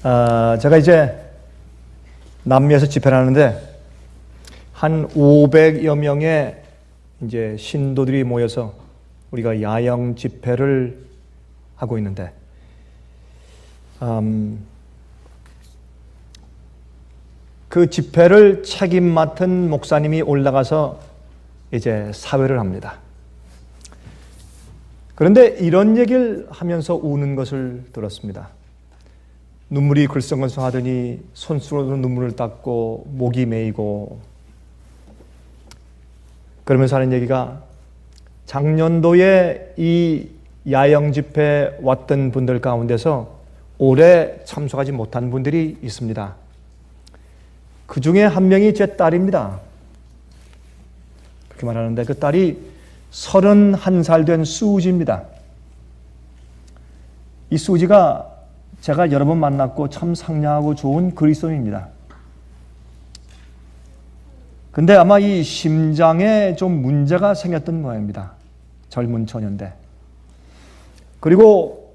제가 이제 남미에서 집회를 하는데 한 500여 명의 이제 신도들이 모여서 우리가 야영 집회를 하고 있는데 그 집회를 책임 맡은 목사님이 올라가서 이제 사회를 합니다. 그런데 이런 얘기를 하면서 우는 것을 들었습니다. 눈물이 글썽글썽하더니 손수로도 눈물을 닦고 목이 메이고 그러면서 하는 얘기가 작년도에 이 야영 집회 왔던 분들 가운데서 올해 참석하지 못한 분들이 있습니다. 그 중에 한 명이 제 딸입니다. 그렇게 말하는데 그 딸이 31살 된 수지입니다. 이 수지가 제가 여러 번 만났고 참 상냥하고 좋은 그리스도인입니다. 근데 아마 이 심장에 좀 문제가 생겼던 모양입니다. 젊은 처녀인데. 그리고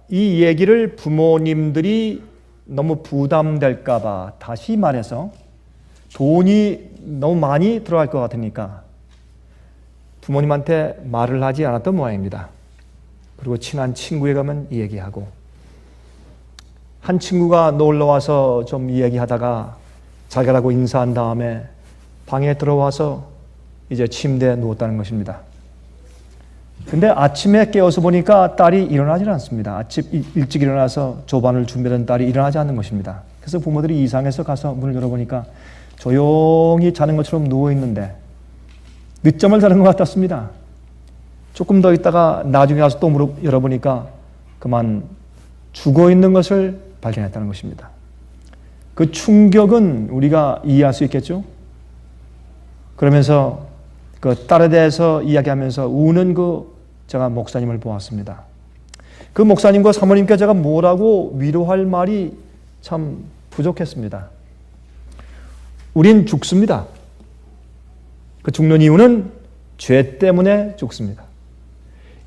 이 얘기를 부모님들이 너무 부담될까 봐 다시 말해서 돈이 너무 많이 들어갈 것 같으니까 부모님한테 말을 하지 않았던 모양입니다. 그리고 친한 친구에 가면 이 얘기하고 한 친구가 놀러와서 좀 이야기하다가 잘 가라고 인사한 다음에 방에 들어와서 이제 침대에 누웠다는 것입니다. 근데 아침에 깨어서 보니까 딸이 일어나지 않습니다. 아침 일찍 일어나서 조반을 준비하던 딸이 일어나지 않는 것입니다. 그래서 부모들이 이상해서 가서 문을 열어보니까 조용히 자는 것처럼 누워있는데 늦잠을 자는 것 같았습니다. 조금 더 있다가 나중에 가서 또 문을 열어보니까 그만 죽어있는 것을 발견했다는 것입니다. 그 충격은 우리가 이해할 수 있겠죠? 그러면서 그 딸에 대해서 이야기하면서 우는 제가 목사님을 보았습니다. 그 목사님과 사모님께 제가 뭐라고 위로할 말이 참 부족했습니다. 우린 죽습니다. 그 죽는 이유는 죄 때문에 죽습니다.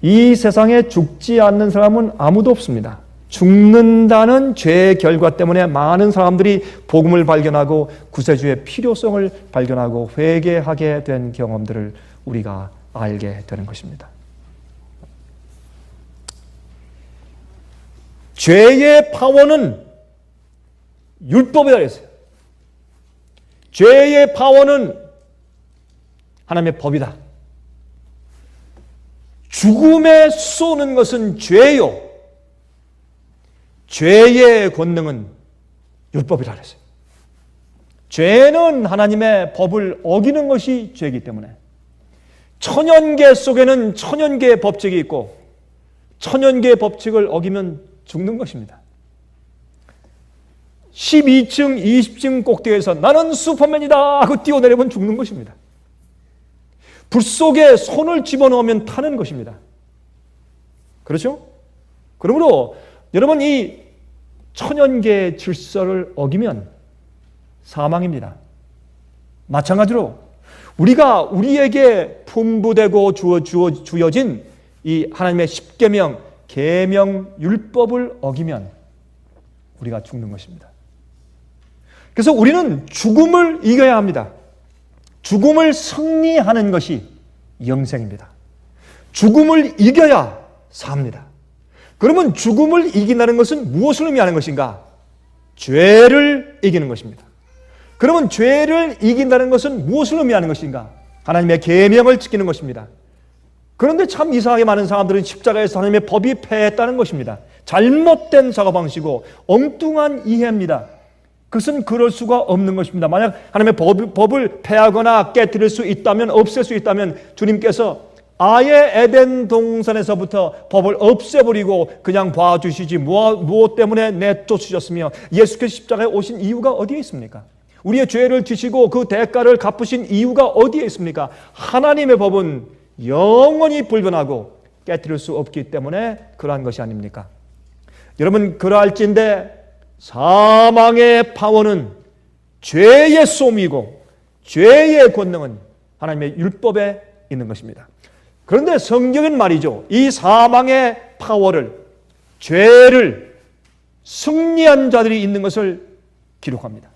이 세상에 죽지 않는 사람은 아무도 없습니다. 죽는다는 죄의 결과 때문에 많은 사람들이 복음을 발견하고 구세주의 필요성을 발견하고 회개하게 된 경험들을 우리가 알게 되는 것입니다. 죄의 파워는 율법이다 그랬어요. 죄의 파워는 하나님의 법이다. 죽음에 쏘는 것은 죄요. 죄의 권능은 율법이라 그랬어요. 죄는 하나님의 법을 어기는 것이 죄이기 때문에 천연계 속에는 천연계의 법칙이 있고 천연계의 법칙을 어기면 죽는 것입니다. 12층, 20층 꼭대기에서 나는 슈퍼맨이다 하고 뛰어내리면 죽는 것입니다. 불 속에 손을 집어넣으면 타는 것입니다. 그렇죠? 그러므로 여러분 이 천연계의 질서를 어기면 사망입니다. 마찬가지로 우리가 우리에게 분부되고 주어진 이 하나님의 십계명, 계명, 율법을 어기면 우리가 죽는 것입니다. 그래서 우리는 죽음을 이겨야 합니다. 죽음을 승리하는 것이 영생입니다. 죽음을 이겨야 삽니다. 그러면 죽음을 이긴다는 것은 무엇을 의미하는 것인가? 죄를 이기는 것입니다. 그러면 죄를 이긴다는 것은 무엇을 의미하는 것인가? 하나님의 계명을 지키는 것입니다. 그런데 참 이상하게 많은 사람들은 십자가에서 하나님의 법이 패했다는 것입니다. 잘못된 사고방식이고 엉뚱한 이해입니다. 그것은 그럴 수가 없는 것입니다. 만약 하나님의 법을 패하거나 깨뜨릴 수 있다면, 없앨 수 있다면 주님께서 아예 에덴 동산에서부터 법을 없애버리고 그냥 봐주시지 무엇 때문에 내쫓으셨으며 예수께서 십자가에 오신 이유가 어디에 있습니까? 우리의 죄를 지시고 그 대가를 갚으신 이유가 어디에 있습니까? 하나님의 법은 영원히 불변하고 깨뜨릴 수 없기 때문에 그러한 것이 아닙니까? 여러분 그러할진대 사망의 파워는 죄의 쏘미고 죄의 권능은 하나님의 율법에 있는 것입니다. 그런데 성경은 말이죠. 이 사망의 파워를, 죄를 승리한 자들이 있는 것을 기록합니다.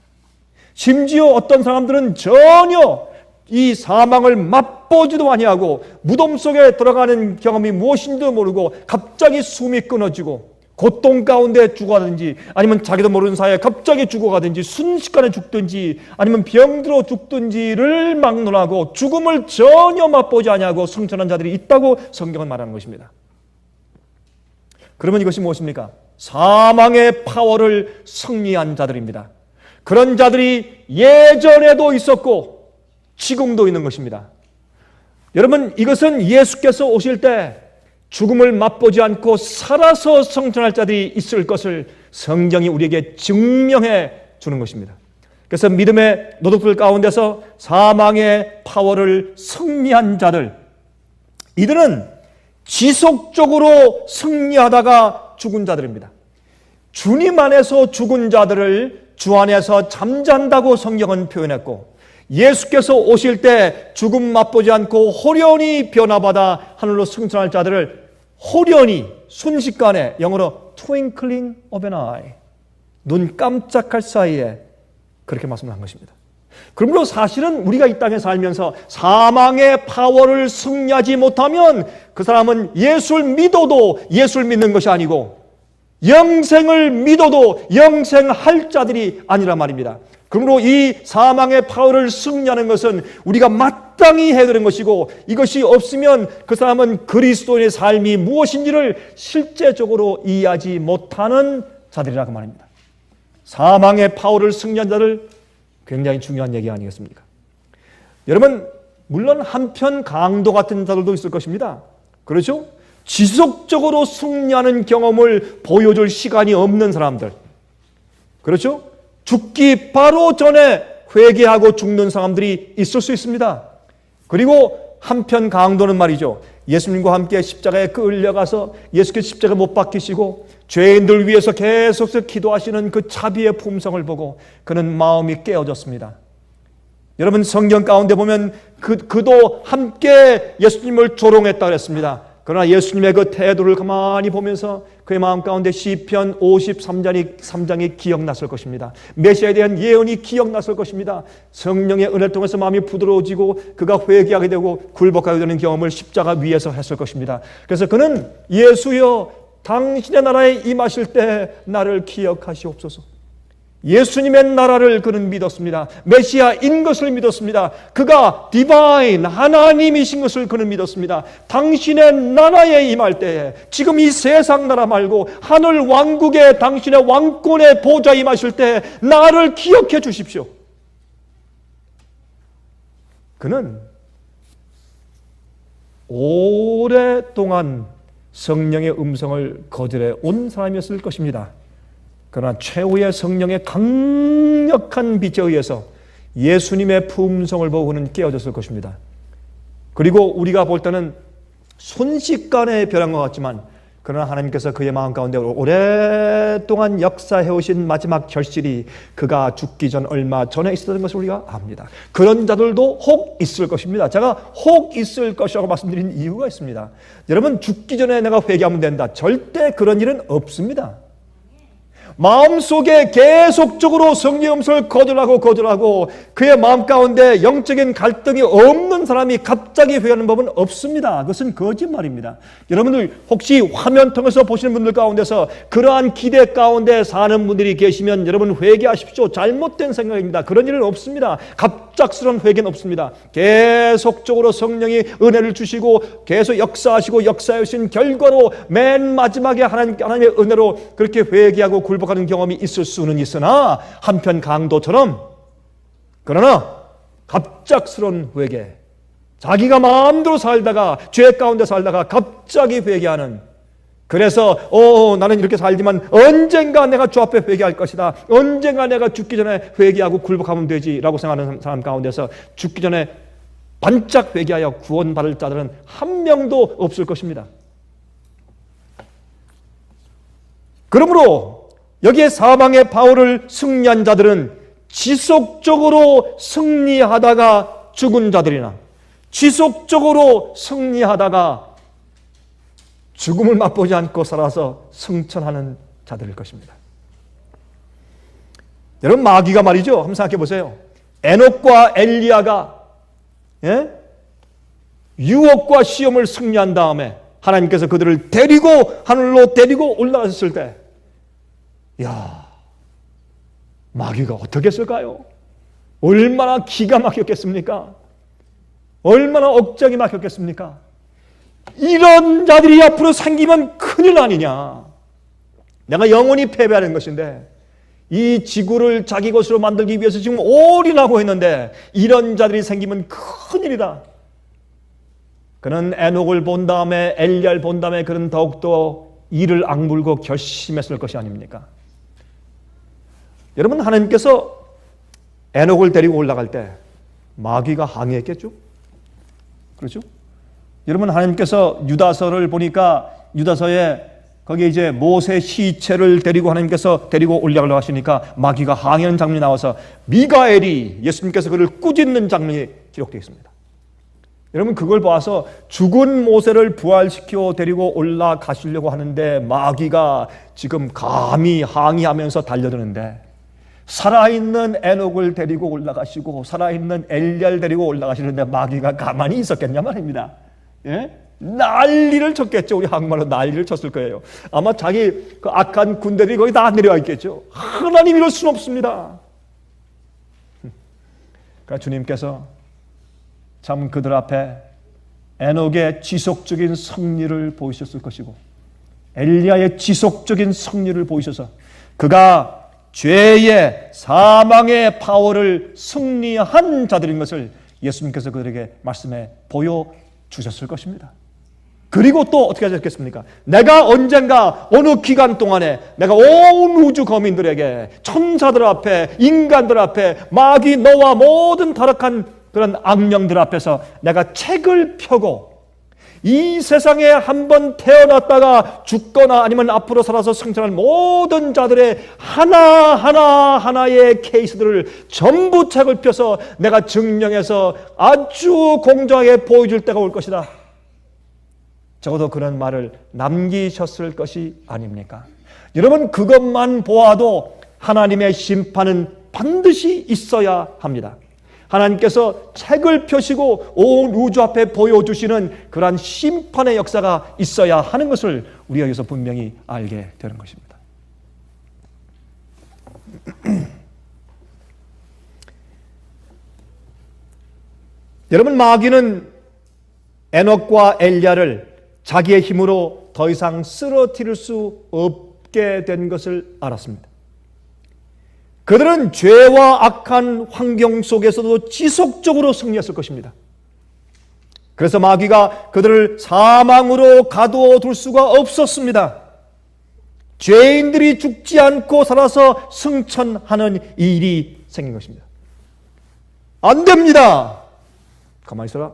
심지어 어떤 사람들은 전혀 이 사망을 맛보지도 아니하고 무덤 속에 들어가는 경험이 무엇인지도 모르고 갑자기 숨이 끊어지고 고통 가운데 죽어가든지 아니면 자기도 모르는 사이에 갑자기 죽어가든지 순식간에 죽든지 아니면 병들어 죽든지를 막론하고 죽음을 전혀 맛보지 아니하고 승천한 자들이 있다고 성경은 말하는 것입니다. 그러면 이것이 무엇입니까? 사망의 파워를 승리한 자들입니다. 그런 자들이 예전에도 있었고 지금도 있는 것입니다. 여러분, 이것은 예수께서 오실 때 죽음을 맛보지 않고 살아서 승천할 자들이 있을 것을 성경이 우리에게 증명해 주는 것입니다. 그래서 믿음의 노동들 가운데서 사망의 파워를 승리한 자들, 이들은 지속적으로 승리하다가 죽은 자들입니다. 주님 안에서 죽은 자들을 주 안에서 잠잔다고 성경은 표현했고, 예수께서 오실 때 죽음 맛보지 않고 호련히 변화받아 하늘로 승천할 자들을 호련히 순식간에, 영어로 twinkling of an eye, 눈 깜짝할 사이에 그렇게 말씀을 한 것입니다. 그러므로 사실은 우리가 이 땅에 살면서 사망의 파워를 승리하지 못하면 그 사람은 예수를 믿어도 예수를 믿는 것이 아니고 영생을 믿어도 영생할 자들이 아니란 말입니다. 그러므로 이 사망의 파워를 승리하는 것은 우리가 마땅히 해야 되는 것이고, 이것이 없으면 그 사람은 그리스도인의 삶이 무엇인지를 실제적으로 이해하지 못하는 자들이라고 말입니다. 사망의 파워를 승리한 자들, 굉장히 중요한 얘기 아니겠습니까? 여러분, 물론 한편 강도 같은 자들도 있을 것입니다. 그렇죠? 지속적으로 승리하는 경험을 보여줄 시간이 없는 사람들, 그렇죠? 죽기 바로 전에 회개하고 죽는 사람들이 있을 수 있습니다. 그리고 한편 강도는 말이죠, 예수님과 함께 십자가에 끌려가서 예수께서 십자가에 못 박히시고 죄인들 위해서 계속해서 기도하시는 그 자비의 품성을 보고 그는 마음이 깨어졌습니다. 여러분, 성경 가운데 보면 그도 함께 예수님을 조롱했다고 했습니다. 그러나 예수님의 그 태도를 가만히 보면서 그의 마음 가운데 시편 53장이 기억났을 것입니다. 메시아에 대한 예언이 기억났을 것입니다. 성령의 은혜를 통해서 마음이 부드러워지고 그가 회개하게 되고 굴복하게 되는 경험을 십자가 위에서 했을 것입니다. 그래서 그는 예수여, 당신의 나라에 임하실 때 나를 기억하시옵소서. 예수님의 나라를 그는 믿었습니다. 메시아인 것을 믿었습니다. 그가 디바인, 하나님이신 것을 그는 믿었습니다. 당신의 나라에 임할 때에, 지금 이 세상 나라 말고 하늘 왕국에 당신의 왕권의 보좌에 임하실 때 나를 기억해 주십시오. 그는 오랫동안 성령의 음성을 거절해 온 사람이었을 것입니다. 그러나 최후의 성령의 강력한 빛에 의해서 예수님의 품성을 보고 그는 깨어졌을 것입니다. 그리고 우리가 볼 때는 순식간에 변한 것 같지만, 그러나 하나님께서 그의 마음 가운데 오랫동안 역사해 오신 마지막 결실이 그가 죽기 전 얼마 전에 있었던 것을 우리가 압니다. 그런 자들도 혹 있을 것입니다. 제가 혹 있을 것이라고 말씀드린 이유가 있습니다. 여러분, 죽기 전에 내가 회개하면 된다, 절대 그런 일은 없습니다. 마음속에 계속적으로 성령의 음성을 거절하고 그의 마음 가운데 영적인 갈등이 없는 사람이 갑자기 회개하는 법은 없습니다. 그것은 거짓말입니다. 여러분들 혹시 화면 통해서 보시는 분들 가운데서 그러한 기대 가운데 사는 분들이 계시면 여러분 회개하십시오. 잘못된 생각입니다. 그런 일은 없습니다. 갑작스러운 회개는 없습니다. 계속적으로 성령이 은혜를 주시고 계속 역사하시고 역사해 오신 결과로 맨 마지막에 하나님의 은혜로 그렇게 회개하고 굴복하는 경험이 있을 수는 있으나, 한편 강도처럼, 그러나 갑작스러운 회개, 자기가 마음대로 살다가 죄 가운데 살다가 갑자기 회개하는, 그래서 나는 이렇게 살지만 언젠가 내가 주 앞에 회개할 것이다, 언젠가 내가 죽기 전에 회개하고 굴복하면 되지 라고 생각하는 사람 가운데서 죽기 전에 반짝 회개하여 구원받을 자들은 한 명도 없을 것입니다. 그러므로 여기에 사망의 파워를 승리한 자들은 지속적으로 승리하다가 죽은 자들이나 지속적으로 승리하다가 죽음을 맛보지 않고 살아서 승천하는 자들일 것입니다. 여러분 마귀가 말이죠. 한번 생각해 보세요. 에녹과 엘리야가 유혹과 시험을 승리한 다음에 하나님께서 그들을 데리고 하늘로 데리고 올라가셨을 때, 야, 마귀가 어떻게 했을까요? 얼마나 기가 막혔겠습니까? 얼마나 억장이 막혔겠습니까? 이런 자들이 앞으로 생기면 큰일 아니냐. 내가 영원히 패배하는 것인데 이 지구를 자기 것으로 만들기 위해서 지금 올인하고 있는데 이런 자들이 생기면 큰일이다. 그는 에녹을 본 다음에 엘리야를 본 다음에 그는 더욱더 이를 악물고 결심했을 것이 아닙니까? 여러분, 하나님께서 에녹을 데리고 올라갈 때 마귀가 항의했겠죠? 그렇죠? 여러분, 하나님께서 유다서를 보니까 유다서에 거기에 이제 모세 시체를 데리고 하나님께서 데리고 올라가려고 하시니까 마귀가 항의하는 장면이 나와서 미가엘이 예수님께서 그를 꾸짖는 장면이 기록되어 있습니다. 여러분, 그걸 봐서 죽은 모세를 부활시켜 데리고 올라가시려고 하는데 마귀가 지금 감히 항의하면서 달려드는데 살아있는 에녹을 데리고 올라가시고 살아있는 엘리야를 데리고 올라가시는데 마귀가 가만히 있었겠냐 말입니다. 예? 난리를 쳤겠죠. 우리 한국말로 난리를 쳤을 거예요. 아마 자기 그 악한 군대들이 거기 다 내려와 있겠죠. 하나님 이럴 수는 없습니다. 그러니까 주님께서 참 그들 앞에 에녹의 지속적인 승리를 보이셨을 것이고 엘리야의 지속적인 승리를 보이셔서 그가 죄의 사망의 파워를 승리한 자들인 것을 예수님께서 그들에게 말씀해 보여주셨을 것입니다. 그리고 또 어떻게 하셨겠습니까? 내가 언젠가 어느 기간 동안에 내가 온 우주 거민들에게 천사들 앞에 인간들 앞에 마귀 너와 모든 타락한 그런 악령들 앞에서 내가 책을 펴고 이 세상에 한번 태어났다가 죽거나 아니면 앞으로 살아서 승천할 모든 자들의 하나하나의 케이스들을 전부 책을 펴서 내가 증명해서 아주 공정하게 보여줄 때가 올 것이다. 적어도 그런 말을 남기셨을 것이 아닙니까? 여러분, 그것만 보아도 하나님의 심판은 반드시 있어야 합니다. 하나님께서 책을 펴시고 온 우주 앞에 보여주시는 그러한 심판의 역사가 있어야 하는 것을 우리가 여기서 분명히 알게 되는 것입니다. 여러분, 마귀는 에녹과 엘리야를 자기의 힘으로 더 이상 쓰러뜨릴 수 없게 된 것을 알았습니다. 그들은 죄와 악한 환경 속에서도 지속적으로 승리했을 것입니다. 그래서 마귀가 그들을 사망으로 가두어 둘 수가 없었습니다. 죄인들이 죽지 않고 살아서 승천하는 일이 생긴 것입니다. 안 됩니다. 가만히 있어라.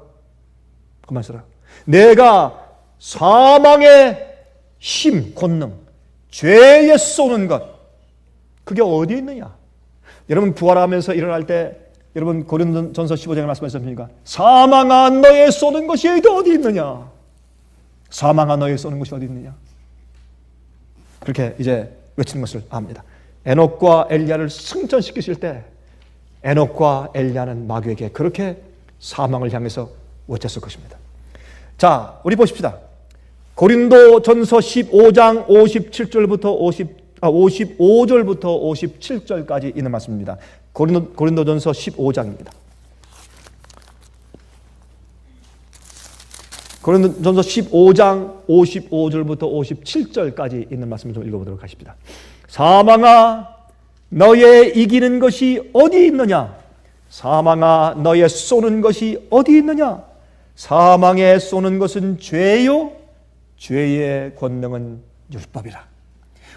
가만히 있어라. 내가 사망의 힘, 권능, 죄에 쏘는 것, 그게 어디 있느냐? 여러분, 부활하면서 일어날 때 여러분 고린도전서 15장에 말씀하셨습니까? 사망아 너의 쏘는 것이 어디 있느냐? 사망아 너의 쏘는 것이 어디 있느냐? 그렇게 이제 외치는 것을 압니다. 에녹과 엘리야를 승천시키실 때 에녹과 엘리야는 마귀에게 그렇게 사망을 향해서 외쳤을 것입니다. 자, 우리 보십시다. 고린도전서 15장 57절부터 55절부터 57절까지 있는 말씀입니다. 고린도전서 15장입니다. 고린도전서 15장 55절부터 57절까지 있는 말씀을 좀 읽어보도록 하십니다. 사망아 너의 이기는 것이 어디 있느냐? 사망아 너의 쏘는 것이 어디 있느냐? 사망에 쏘는 것은 죄요, 죄의 권능은 율법이라.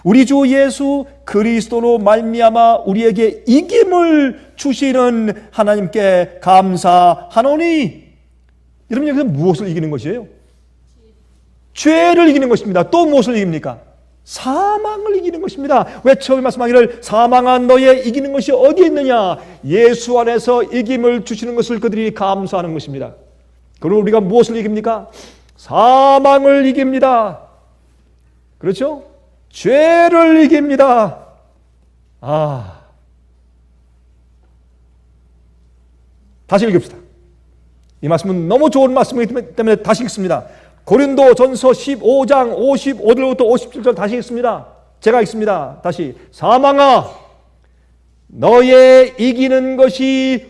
우리 주 예수 그리스도로 말미암아 우리에게 이김을 주시는 하나님께 감사하노니. 여러분, 여기서 무엇을 이기는 것이에요? 죄를 이기는 것입니다. 또 무엇을 이깁니까? 사망을 이기는 것입니다. 왜 처음에 말씀하기를 사망아 너의 이기는 것이 어디에 있느냐? 예수 안에서 이김을 주시는 것을 그들이 감사하는 것입니다. 그리고 우리가 무엇을 이깁니까? 사망을 이깁니다. 그렇죠? 죄를 이깁니다. 다시 읽읍시다. 이 말씀은 너무 좋은 말씀이기 때문에 다시 읽습니다. 고린도전서 15장 55절부터 57절 다시 읽습니다. 제가 읽습니다. 다시. 사망아, 너의 이기는 것이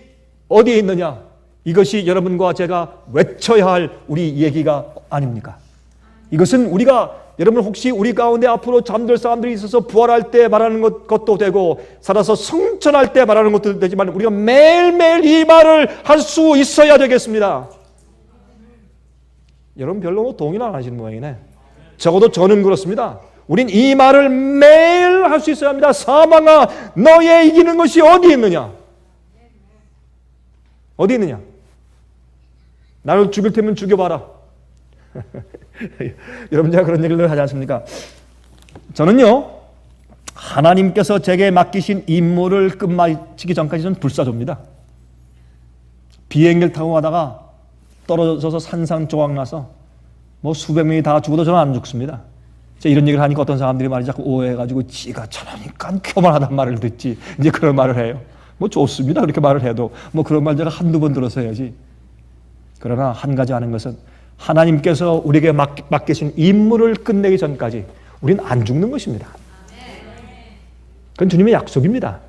어디에 있느냐? 이것이 여러분과 제가 외쳐야 할 우리 얘기가 아닙니까? 이것은 우리가, 여러분 혹시 우리 가운데 앞으로 잠들 사람들이 있어서 부활할 때 말하는 것도 되고 살아서 성천할 때 말하는 것도 되지만 우리가 매일매일 이 말을 할 수 있어야 되겠습니다. 여러분 별로 동의는 안 하시는 모양이네. 적어도 저는 그렇습니다. 우린 이 말을 매일 할 수 있어야 합니다. 사망아, 너의 이기는 것이 어디 있느냐? 어디 있느냐? 나를 죽일 테면 죽여봐라. 여러분 제가 그런 얘기를 하지 않습니까? 저는요, 하나님께서 제게 맡기신 임무를 끝마치기 전까지 저는 불사조입니다. 비행기를 타고 가다가 떨어져서 산산조각 나서 뭐 수백 명이 다 죽어도 저는 안 죽습니다. 제가 이런 얘기를 하니까 어떤 사람들이 말이 자꾸 오해해가지고 지가 저러니까 교만하단 말을 듣지, 이제 그런 말을 해요. 뭐 좋습니다, 그렇게 말을 해도. 뭐 그런 말 제가 한두 번 들어서 해야지. 그러나 한 가지 아는 것은 하나님께서 우리에게 맡기신 임무를 끝내기 전까지 우리는 안 죽는 것입니다. 그건 주님의 약속입니다.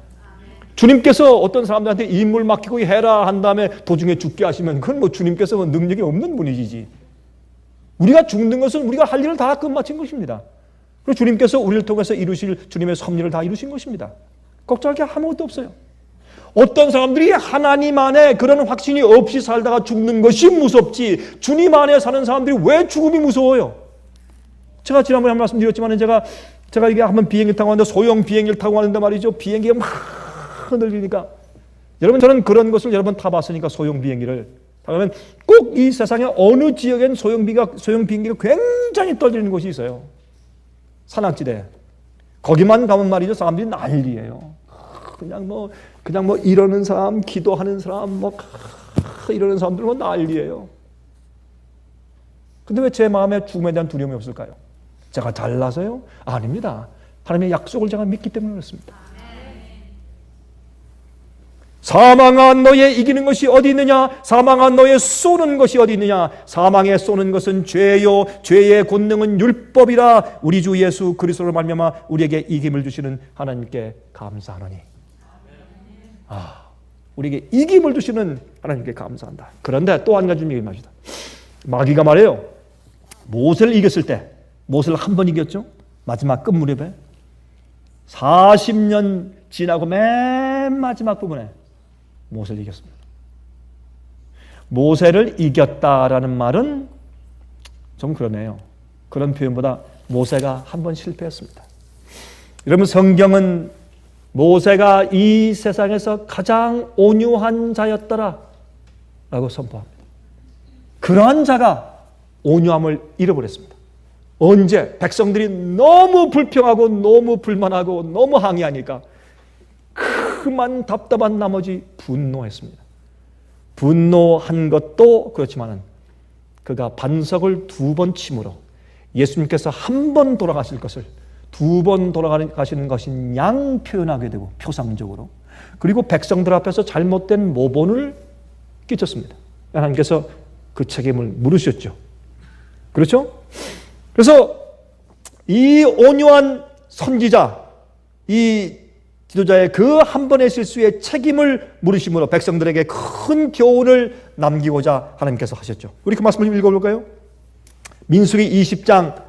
주님께서 어떤 사람들한테 임무를 맡기고 해라 한 다음에 도중에 죽게 하시면 그건 뭐 주님께서 능력이 없는 분이지. 우리가 죽는 것은 우리가 할 일을 다 끝마친 것입니다. 그리고 주님께서 우리를 통해서 이루실 주님의 섭리를 다 이루신 것입니다. 걱정할 게 아무것도 없어요. 어떤 사람들이 하나님 안에 그런 확신이 없이 살다가 죽는 것이 무섭지, 주님 안에 사는 사람들이 왜 죽음이 무서워요? 제가 지난번에 한 말씀 드렸지만 제가 이게 한번 비행기 타고 왔는데, 소형 비행기를 타고 왔는데 말이죠, 비행기가 막 흔들리니까, 여러분 저는 그런 것을 여러 번 타봤으니까, 소형 비행기를 타면 꼭 이 세상의 어느 지역엔 소형 비행기가 굉장히 떨리는 곳이 있어요. 산악지대. 거기만 가면 말이죠, 사람들이 난리예요. 그냥 뭐 이러는 사람, 기도하는 사람, 이러는 사람들은 난리예요. 근데 왜 제 마음에 죽음에 대한 두려움이 없을까요? 제가 잘나서요? 아닙니다. 하나님의 약속을 제가 믿기 때문에 그렇습니다. 사망아, 너의 이기는 것이 어디 있느냐? 사망아, 너의 쏘는 것이 어디 있느냐? 사망에 쏘는 것은 죄요, 죄의 권능은 율법이라. 우리 주 예수 그리스도로 말미암아 우리에게 이김을 주시는 하나님께 감사하노니. 우리에게 이김을 주시는 하나님께 감사한다. 그런데 또 한 가지 좀 얘기합시다. 마귀가 말해요, 모세를 이겼을 때, 모세를 한 번 이겼죠? 마지막 끝 무렵에 40년 지나고 맨 마지막 부분에 모세를 이겼습니다. 모세를 이겼다라는 말은 좀 그러네요. 그런 표현보다 모세가 한 번 실패했습니다. 여러분, 성경은 모세가 이 세상에서 가장 온유한 자였더라 라고 선포합니다. 그러한 자가 온유함을 잃어버렸습니다. 언제? 백성들이 너무 불평하고 너무 불만하고 너무 항의하니까 그만 답답한 나머지 분노했습니다. 분노한 것도 그렇지만 그가 반석을 2번 침으로 예수님께서 한 번 돌아가실 것을 2번 돌아가시는 것인 양 표현하게 되고, 표상적으로, 그리고 백성들 앞에서 잘못된 모본을 끼쳤습니다. 하나님께서 그 책임을 물으셨죠. 그렇죠? 그래서 이 온유한 선지자, 이 지도자의 그 한 번의 실수의 책임을 물으심으로 백성들에게 큰 교훈을 남기고자 하나님께서 하셨죠. 우리 그 말씀을 읽어볼까요? 민수기 20장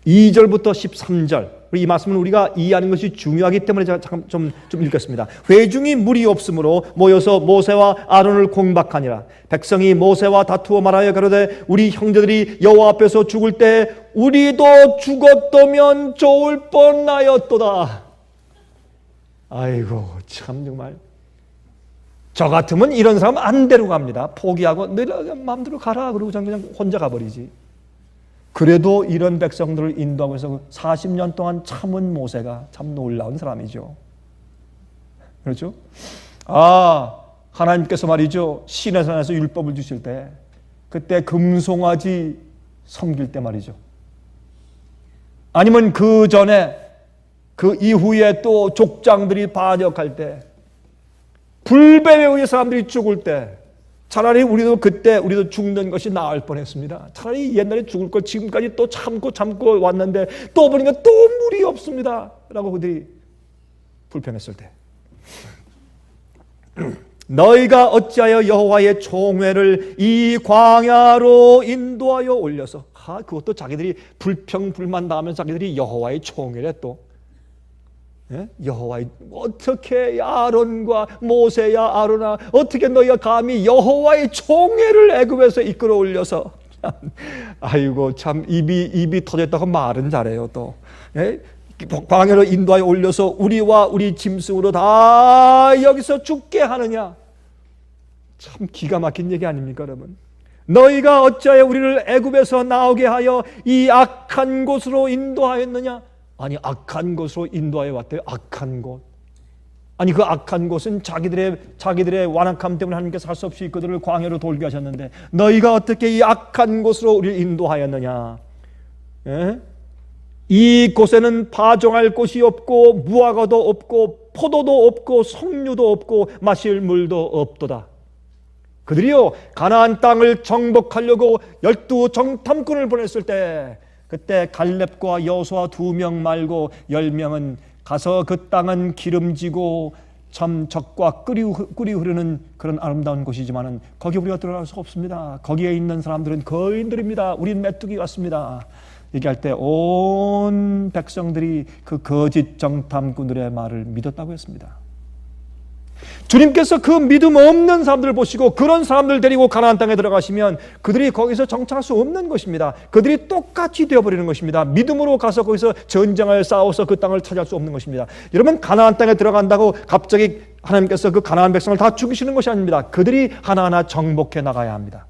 2절부터 13절. 이 말씀은 우리가 이해하는 것이 중요하기 때문에 제가 잠깐 좀 읽겠습니다. 회중이 무리 없으므로 모여서 모세와 아론을 공박하니라. 백성이 모세와 다투어 말하여 가로되 우리 형제들이 여호와 앞에서 죽을 때 우리도 죽었다면 좋을 뻔하였도다. 아이고, 참 정말 저 같으면 이런 사람 안 데려갑니다. 포기하고 너희 마음대로 가라 그러고 그냥 혼자 가버리지. 그래도 이런 백성들을 인도하고 해서 40년 동안 참은 모세가 참 놀라운 사람이죠. 그렇죠? 하나님께서 말이죠, 시내산에서 율법을 주실 때, 그때 금송아지 섬길 때 말이죠, 아니면 그 전에 그 이후에 또 족장들이 반역할 때, 불뱀에 의해 사람들이 죽을 때, 차라리 우리도 죽는 것이 나을 뻔했습니다. 차라리 옛날에 죽을 것 지금까지 또 참고 왔는데 또 보니까 또 물이 없습니다 라고 그들이 불평했을 때, 너희가 어찌하여 여호와의 총회를 이 광야로 인도하여 올려서, 그것도 자기들이 불평불만 나오면 자기들이 여호와의 총회래 또. 여호와의, 어떻게 아론과 모세야 아론아, 어떻게 너희가 감히 여호와의 총회를 애굽에서 이끌어 올려서, 아이고 참 입이 터졌다고 말은 잘해요 또. 광야로 인도하여 올려서 우리와 우리 짐승으로 다 여기서 죽게 하느냐. 참 기가 막힌 얘기 아닙니까 여러분? 너희가 어찌하여 우리를 애굽에서 나오게 하여 이 악한 곳으로 인도하였느냐. 아니, 악한 곳으로 인도하여 왔대요. 악한 곳. 아니, 그 악한 곳은 자기들의 완악함 때문에 하나님께서 할 수 없이 그들을 광야로 돌게 하셨는데, 너희가 어떻게 이 악한 곳으로 우리를 인도하였느냐. 이 곳에는 파종할 곳이 없고 무화과도 없고 포도도 없고 석류도 없고 마실 물도 없도다. 그들이요, 가나안 땅을 정복하려고 12 정탐꾼을 보냈을 때, 그때 갈렙과 여호수아 2명 말고 10명은 가서 그 땅은 기름지고 참 젖과 꿀이 흐르는 그런 아름다운 곳이지만은 거기 우리가 들어갈 수 없습니다. 거기에 있는 사람들은 거인들입니다. 우린 메뚜기 같습니다. 얘기할 때 온 백성들이 그 거짓 정탐꾼들의 말을 믿었다고 했습니다. 주님께서 그 믿음 없는 사람들을 보시고 그런 사람들 데리고 가나안 땅에 들어가시면 그들이 거기서 정착할 수 없는 것입니다. 그들이 똑같이 되어버리는 것입니다. 믿음으로 가서 거기서 전쟁을 싸워서 그 땅을 차지할 수 없는 것입니다. 여러분, 가나안 땅에 들어간다고 갑자기 하나님께서 그 가나안 백성을 다 죽이시는 것이 아닙니다. 그들이 하나하나 정복해 나가야 합니다.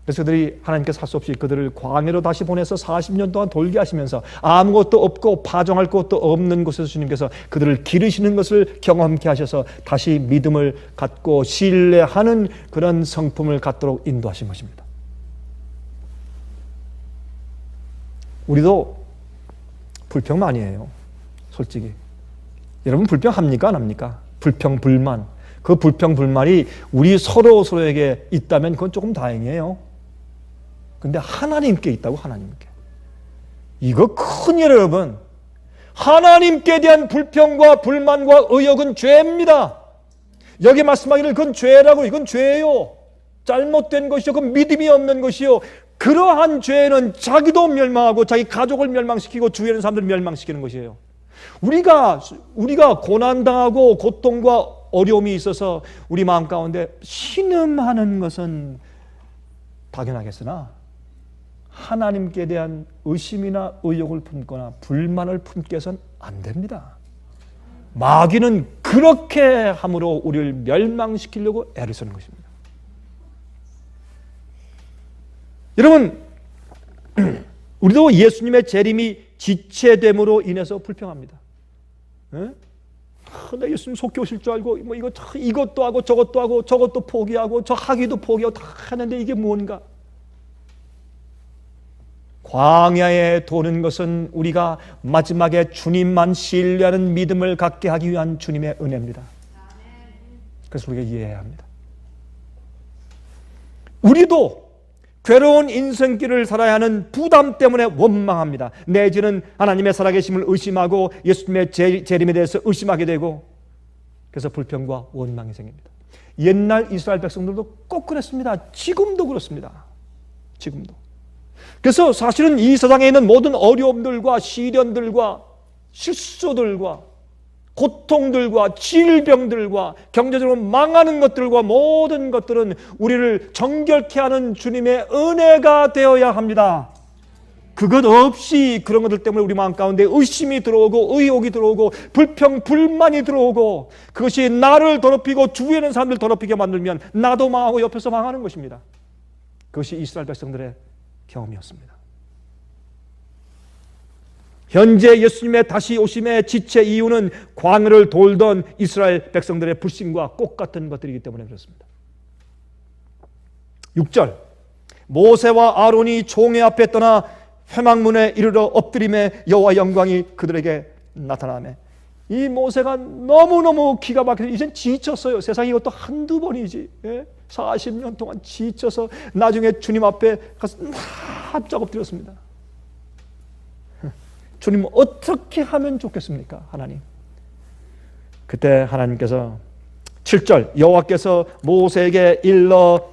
그래서 그들이 하나님께서 할 수 없이 그들을 광야로 다시 보내서 40년 동안 돌게 하시면서 아무것도 없고 파종할 것도 없는 곳에서 주님께서 그들을 기르시는 것을 경험케 하셔서 다시 믿음을 갖고 신뢰하는 그런 성품을 갖도록 인도하신 것입니다. 우리도 불평 많이 해요. 솔직히. 여러분 불평합니까? 안 합니까? 불평, 불만. 그 불평, 불만이 우리 서로에게 있다면 그건 조금 다행이에요. 근데 하나님께 있다고, 하나님께. 이거 큰일, 여러분. 하나님께 대한 불평과 불만과 의욕은 죄입니다. 여기 말씀하기를 그건 죄라고, 이건 죄예요. 잘못된 것이요. 그건 믿음이 없는 것이요. 그러한 죄는 자기도 멸망하고 자기 가족을 멸망시키고 주위에 있는 사람들을 멸망시키는 것이에요. 우리가 고난당하고 고통과 어려움이 있어서 우리 마음 가운데 신음하는 것은 당연하겠으나 하나님께 대한 의심이나 의욕을 품거나 불만을 품게 해서는 안 됩니다. 마귀는 그렇게 함으로 우리를 멸망시키려고 애를 쓰는 것입니다. 여러분, 우리도 예수님의 재림이 지체됨으로 인해서 불평합니다. 나 예수님 속기 오실 줄 알고 이것도 하고 저것도 포기하고 저 학위도 포기하고 다 하는데 이게 뭔가? 광야에 도는 것은 우리가 마지막에 주님만 신뢰하는 믿음을 갖게 하기 위한 주님의 은혜입니다. 그래서 우리가 이해해야 합니다. 우리도 괴로운 인생길을 살아야 하는 부담 때문에 원망합니다. 내지는 하나님의 살아계심을 의심하고 예수님의 재림에 대해서 의심하게 되고, 그래서 불평과 원망이 생깁니다. 옛날 이스라엘 백성들도 꼭 그랬습니다. 지금도 그렇습니다. 지금도. 그래서 사실은 이 세상에 있는 모든 어려움들과 시련들과 실수들과 고통들과 질병들과 경제적으로 망하는 것들과 모든 것들은 우리를 정결케 하는 주님의 은혜가 되어야 합니다. 그것 없이 그런 것들 때문에 우리 마음 가운데 의심이 들어오고 의욕이 들어오고 불평, 불만이 들어오고 그것이 나를 더럽히고 주위에 있는 사람들 더럽히게 만들면 나도 망하고 옆에서 망하는 것입니다. 그것이 이스라엘 백성들의 경험이었습니다. 현재 예수님의 다시 오심의 지체 이유는 광야를 돌던 이스라엘 백성들의 불신과 똑같은 것들이기 때문에 그렇습니다. 6절, 모세와 아론이 총회 앞에 떠나 회막문에 이르러 엎드림에 여호와 영광이 그들에게 나타나매. 이 모세가 너무너무 기가 막혀서 이젠 지쳤어요. 세상에 이것도 한두 번이지. 40년 동안 지쳐서 나중에 주님 앞에 가서 납작 엎드렸습니다. 주님 어떻게 하면 좋겠습니까? 하나님. 그때 하나님께서 7절 여호와께서 모세에게 일러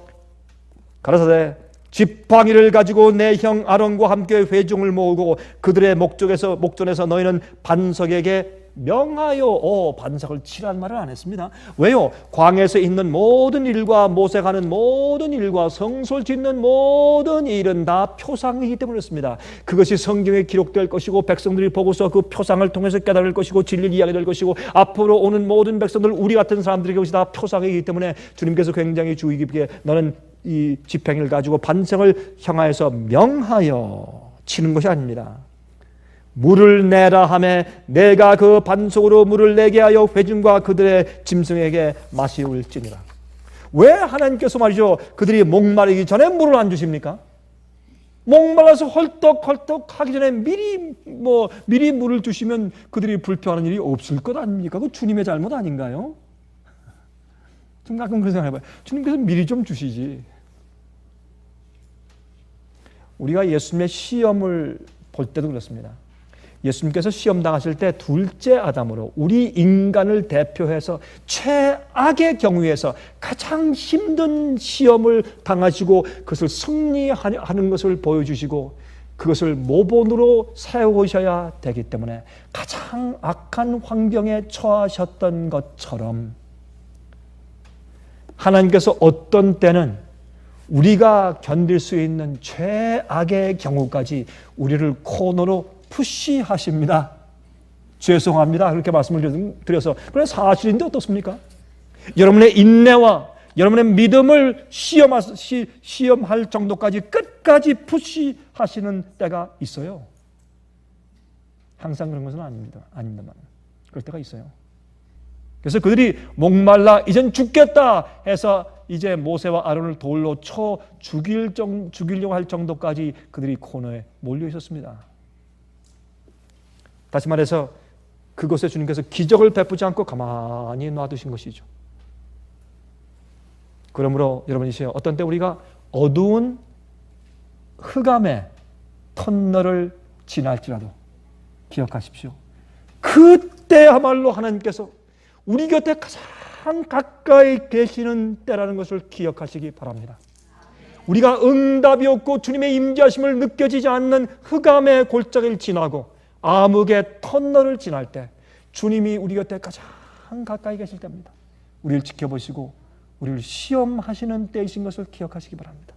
가라사대 지팡이를 가지고 내 형 아론과 함께 회중을 모으고 그들의 목전에서 너희는 반석에게 명하여. 반석을 치라는 말을 안 했습니다. 왜요? 광야에서 있는 모든 일과 모세가 하는 모든 일과 성소를 짓는 모든 일은 다 표상이기 때문이었습니다. 그것이 성경에 기록될 것이고 백성들이 보고서 그 표상을 통해서 깨달을 것이고 진리를 이야기 될 것이고 앞으로 오는 모든 백성들 우리 같은 사람들에게 그것이 다 표상이기 때문에 주님께서 굉장히 주의 깊게 너는 이 지팡이를 가지고 반석을 향하여서 명하여 치는 것이 아닙니다. 물을 내라 하매 내가 그 반석으로 물을 내게 하여 회중과 그들의 짐승에게 마시울지니라. 왜 하나님께서 말이죠 그들이 목마르기 전에 물을 안 주십니까? 목말라서 헐떡헐떡 하기 전에 미리 물을 주시면 그들이 불평하는 일이 없을 것 아닙니까? 그 주님의 잘못 아닌가요? 좀 가끔 그런 생각해봐요. 주님께서 미리 좀 주시지. 우리가 예수님의 시험을 볼 때도 그렇습니다. 예수님께서 시험 당하실 때 둘째 아담으로 우리 인간을 대표해서 최악의 경우에서 가장 힘든 시험을 당하시고 그것을 승리하는 것을 보여주시고 그것을 모본으로 세우셔야 되기 때문에 가장 악한 환경에 처하셨던 것처럼 하나님께서 어떤 때는 우리가 견딜 수 있는 최악의 경우까지 우리를 코너로 푸시하십니다. 죄송합니다. 그렇게 말씀을 드려서. 그래 사실인데 어떻습니까? 여러분의 인내와 여러분의 믿음을 시험할 정도까지 끝까지 푸시하시는 때가 있어요. 항상 그런 것은 아닙니다만 그럴 때가 있어요. 그래서 그들이 목말라 이젠 죽겠다 해서 이제 모세와 아론을 돌로 쳐 죽이려고 할 정도까지 그들이 코너에 몰려 있었습니다. 다시 말해서 그곳에 주님께서 기적을 베푸지 않고 가만히 놔두신 것이죠. 그러므로 여러분이시여 어떤 때 우리가 어두운 흑암의 터널을 지날지라도 기억하십시오. 그때야말로 하나님께서 우리 곁에 가장 가까이 계시는 때라는 것을 기억하시기 바랍니다. 우리가 응답이 없고 주님의 임재하심을 느껴지지 않는 흑암의 골짜기를 지나고 암흑의 터널을 지날 때 주님이 우리 곁에 가장 가까이 계실 때입니다. 우리를 지켜보시고 우리를 시험하시는 때이신 것을 기억하시기 바랍니다.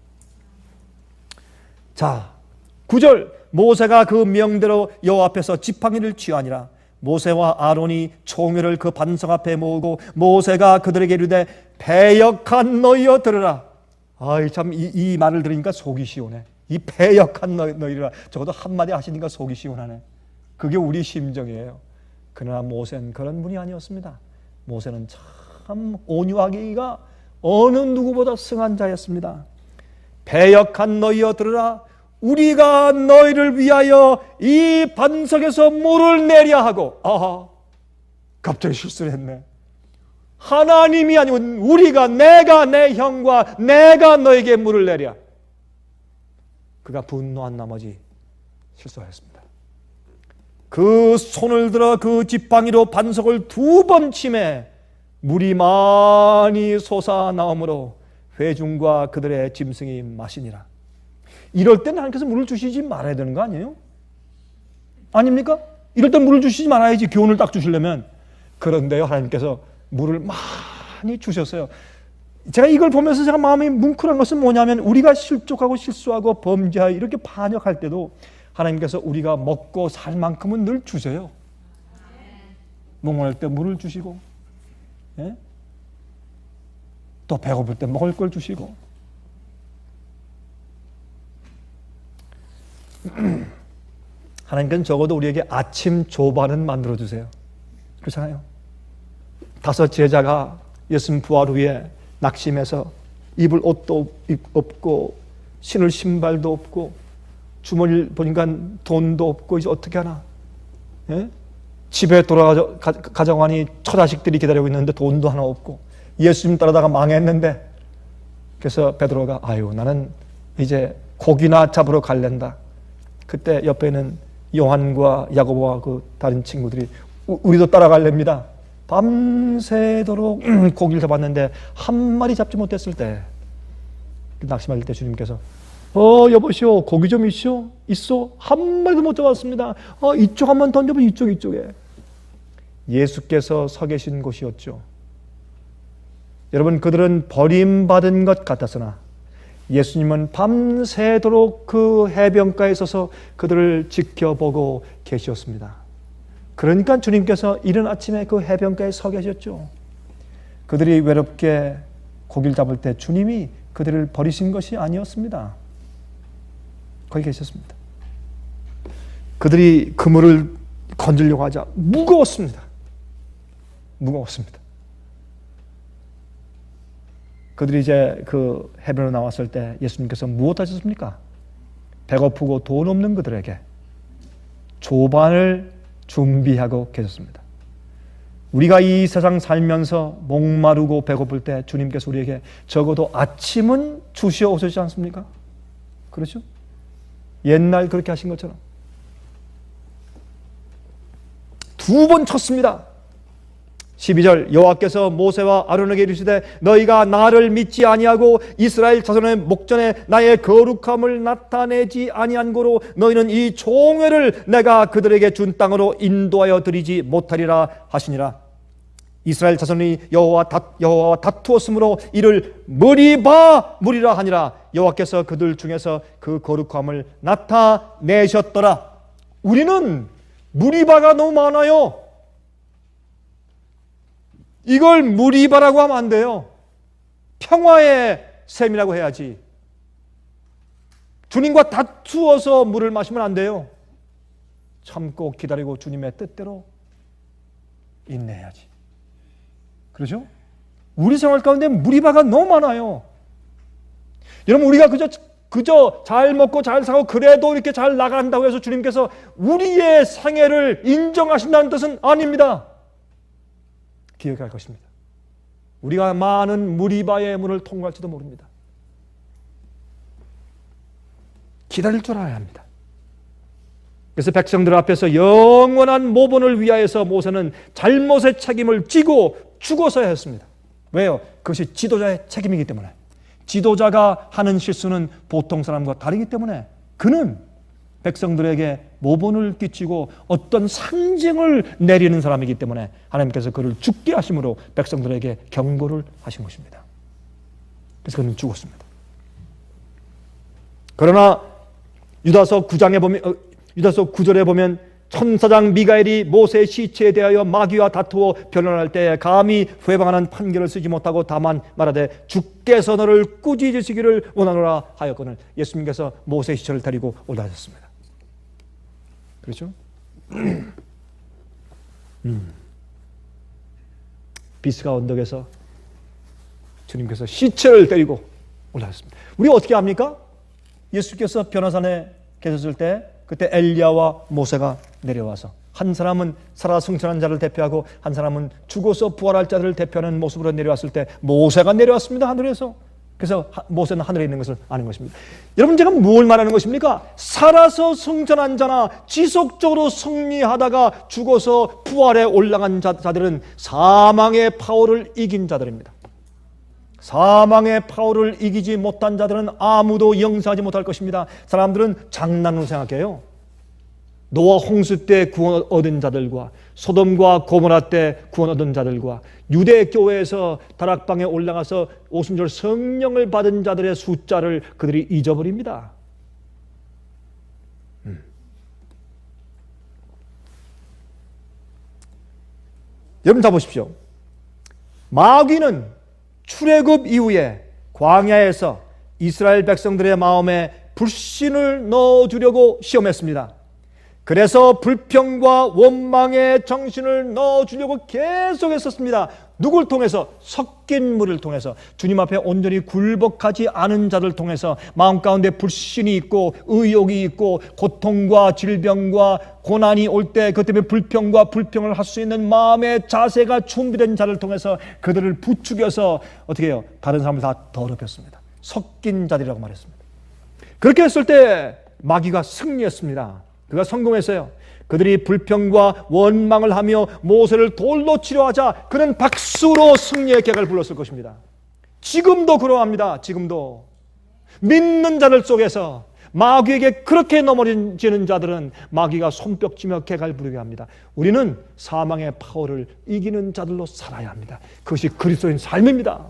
자, 9절 모세가 그 명대로 여호와 앞에서 지팡이를 취하니라. 모세와 아론이 총회를 그 반석 앞에 모으고 모세가 그들에게 이르되 패역한 너희여 들으라. 아이 참 이 말을 들으니까 속이 시원해. 이 패역한 너희라. 적어도 한마디 하시니까 속이 시원하네. 그게 우리 심정이에요. 그러나 모세는 그런 분이 아니었습니다. 모세는 참 온유하기가 어느 누구보다 승한 자였습니다. 패역한 너희여 들으라. 우리가 너희를 위하여 이 반석에서 물을 내려 하고 갑자기 실수를 했네. 하나님이 아니고 내가 내 형과 내가 너에게 물을 내려. 그가 분노한 나머지 실수하였습니다. 그 손을 들어 그 지팡이로 반석을 2번 치매 물이 많이 솟아나오므로 회중과 그들의 짐승이 마시니라. 이럴 때는 하나님께서 물을 주시지 말아야 되는 거 아니에요? 아닙니까? 이럴 때 물을 주시지 말아야지. 교훈을 딱 주시려면. 그런데요 하나님께서 물을 많이 주셨어요. 제가 이걸 보면서 제가 마음이 뭉클한 것은 뭐냐면 우리가 실족하고 실수하고 범죄하여 이렇게 반역할 때도 하나님께서 우리가 먹고 살 만큼은 늘 주세요. 목마를 때 물을 주시고 또 배고플 때 먹을 걸 주시고 하나님께서는 적어도 우리에게 아침 조반은 만들어 주세요. 그렇잖아요. 5 제자가 예수님 부활 후에 낙심해서 입을 옷도 없고 신을 신발도 없고 주머니를 보니까 돈도 없고 이제 어떻게 하나 집에 가져가니 처자식들이 기다리고 있는데 돈도 하나 없고 예수님 따라다가 망했는데, 그래서 베드로가 아유 나는 이제 고기나 잡으러 갈랜다. 그때 옆에는 요한과 야고보와 그 다른 친구들이 우리도 따라갈랍니다. 밤새도록 고기를 잡았는데 한 마리 잡지 못했을 때, 낙심할 때 주님께서 여보시오 고기 좀 있어? 한 마리도 못 잡았습니다. 이쪽 한번 던져봐. 이쪽에. 예수께서 서 계신 곳이었죠. 여러분, 그들은 버림받은 것 같았으나 예수님은 밤새도록 그 해변가에 서서 그들을 지켜보고 계셨습니다. 그러니까 주님께서 이른 아침에 그 해변가에 서 계셨죠. 그들이 외롭게 고기를 잡을 때 주님이 그들을 버리신 것이 아니었습니다. 거기 계셨습니다. 그들이 그물을 건지려고 하자 무거웠습니다. 그들이 이제 그 해변으로 나왔을 때 예수님께서 무엇 하셨습니까? 배고프고 돈 없는 그들에게 조반을 준비하고 계셨습니다. 우리가 이 세상 살면서 목마르고 배고플 때 주님께서 우리에게 적어도 아침은 주시어 오시지 않습니까? 그렇죠? 옛날 그렇게 하신 것처럼. 2번 쳤습니다. 12절, 여호와께서 모세와 아론에게 이르시되 너희가 나를 믿지 아니하고 이스라엘 자손의 목전에 나의 거룩함을 나타내지 아니한 고로 너희는 이 종회를 내가 그들에게 준 땅으로 인도하여 드리지 못하리라 하시니라. 이스라엘 자손이 여호와와 다투었으므로 이를 무리라 하니라. 여호와께서 그들 중에서 그 거룩함을 나타내셨더라. 우리는 무리바가 너무 많아요. 이걸 무리바라고 하면 안 돼요. 평화의 샘이라고 해야지. 주님과 다투어서 물을 마시면 안 돼요. 참고 기다리고 주님의 뜻대로 인내해야지. 그렇죠? 우리 생활 가운데 무리바가 너무 많아요. 여러분, 우리가 그저 잘 먹고 잘 사고 그래도 이렇게 잘 나간다고 해서 주님께서 우리의 생애를 인정하신다는 뜻은 아닙니다. 기억할 것입니다. 우리가 많은 무리바의 문을 통과할지도 모릅니다. 기다릴 줄 알아야 합니다. 그래서 백성들 앞에서 영원한 모본을 위하여서 모세는 잘못의 책임을 지고 죽어서야 했습니다. 왜요? 그것이 지도자의 책임이기 때문에. 지도자가 하는 실수는 보통 사람과 다르기 때문에 그는 백성들에게 모본을 끼치고 어떤 상징을 내리는 사람이기 때문에 하나님께서 그를 죽게 하심으로 백성들에게 경고를 하신 것입니다. 그래서 그는 죽었습니다. 그러나 유다서 9절에 보면 천사장 미가엘이 모세의 시체에 대하여 마귀와 다투어 변론할 때 감히 회방하는 판결을 쓰지 못하고 다만 말하되 주께서 너를 꾸짖으시기를 원하노라 하였거늘 예수님께서 모세의 시체를 데리고 올라가셨습니다. 그렇죠? 비스가 언덕에서 주님께서 시체를 데리고 올라가셨습니다. 우리 어떻게 합니까? 예수께서 변화산에 계셨을 때 그때 엘리야와 모세가 내려와서 한 사람은 살아 승천한 자를 대표하고 한 사람은 죽어서 부활할 자들을 대표하는 모습으로 내려왔을 때 모세가 내려왔습니다. 하늘에서. 그래서 모세는 하늘에 있는 것을 아는 것입니다. 여러분, 제가 뭘 말하는 것입니까? 살아서 승천한 자나 지속적으로 승리하다가 죽어서 부활에 올라간 자들은 사망의 파워를 이긴 자들입니다. 사망의 파워를 이기지 못한 자들은 아무도 영생하지 못할 것입니다. 사람들은 장난으로 생각해요. 노아 홍수 때 구원 얻은 자들과 소돔과 고모라 때 구원 얻은 자들과 유대 교회에서 다락방에 올라가서 오순절 성령을 받은 자들의 숫자를 그들이 잊어버립니다. 여러분 다 보십시오. 마귀는 출애굽 이후에 광야에서 이스라엘 백성들의 마음에 불신을 넣어주려고 시험했습니다. 그래서 불평과 원망의 정신을 넣어주려고 계속 했었습니다. 누굴 통해서? 섞인 물을 통해서, 주님 앞에 온전히 굴복하지 않은 자들 통해서 마음 가운데 불신이 있고 의욕이 있고 고통과 질병과 고난이 올 때 그 때문에 불평과 불평을 할 수 있는 마음의 자세가 준비된 자를 통해서 그들을 부추겨서 어떻게 해요? 다른 사람을 다 더럽혔습니다. 섞인 자들이라고 말했습니다. 그렇게 했을 때 마귀가 승리했습니다. 그가 성공했어요. 그들이 불평과 원망을 하며 모세를 돌로 치려 하자 그는 박수로 승리의 객을 불렀을 것입니다. 지금도 그러합니다. 지금도 믿는 자들 속에서 마귀에게 그렇게 넘어지는 자들은 마귀가 손뼉치며 객을 부르게 합니다. 우리는 사망의 파워를 이기는 자들로 살아야 합니다. 그것이 그리스도인 삶입니다.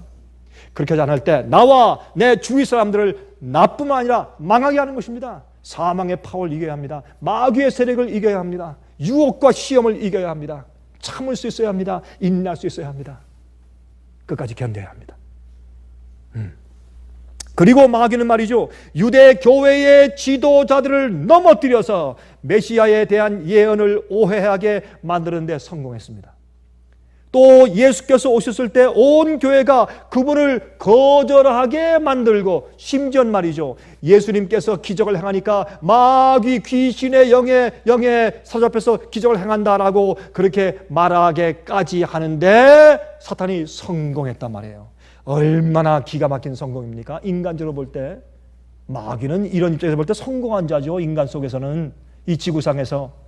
그렇게 하지 않을 때 나와 내 주위 사람들을 나뿐만 아니라 망하게 하는 것입니다. 사망의 파워를 이겨야 합니다. 마귀의 세력을 이겨야 합니다. 유혹과 시험을 이겨야 합니다. 참을 수 있어야 합니다. 인내할 수 있어야 합니다. 끝까지 견뎌야 합니다. 그리고 마귀는 말이죠, 유대 교회의 지도자들을 넘어뜨려서 메시아에 대한 예언을 오해하게 만드는 데 성공했습니다. 또 예수께서 오셨을 때 온 교회가 그분을 거절하게 만들고, 심지어 말이죠, 예수님께서 기적을 행하니까 마귀 귀신의 영에 사로잡혀서 기적을 행한다라고 그렇게 말하게까지 하는데 사탄이 성공했단 말이에요. 얼마나 기가 막힌 성공입니까? 인간적으로 볼 때 마귀는 이런 입장에서 볼 때 성공한 자죠. 인간 속에서는, 이 지구상에서.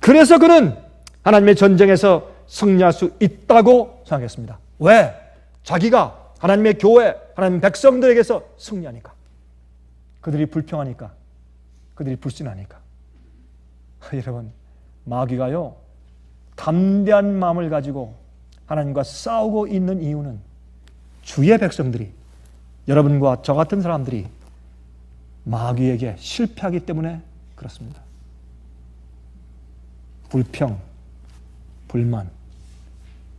그래서 그는 하나님의 전쟁에서 승리할 수 있다고 생각했습니다. 왜? 자기가 하나님의 교회, 하나님 백성들에게서 승리하니까. 그들이 불평하니까. 그들이 불신하니까. 여러분, 마귀가요, 담대한 마음을 가지고 하나님과 싸우고 있는 이유는 주의 백성들이, 여러분과 저 같은 사람들이 마귀에게 실패하기 때문에 그렇습니다. 불평, 불만,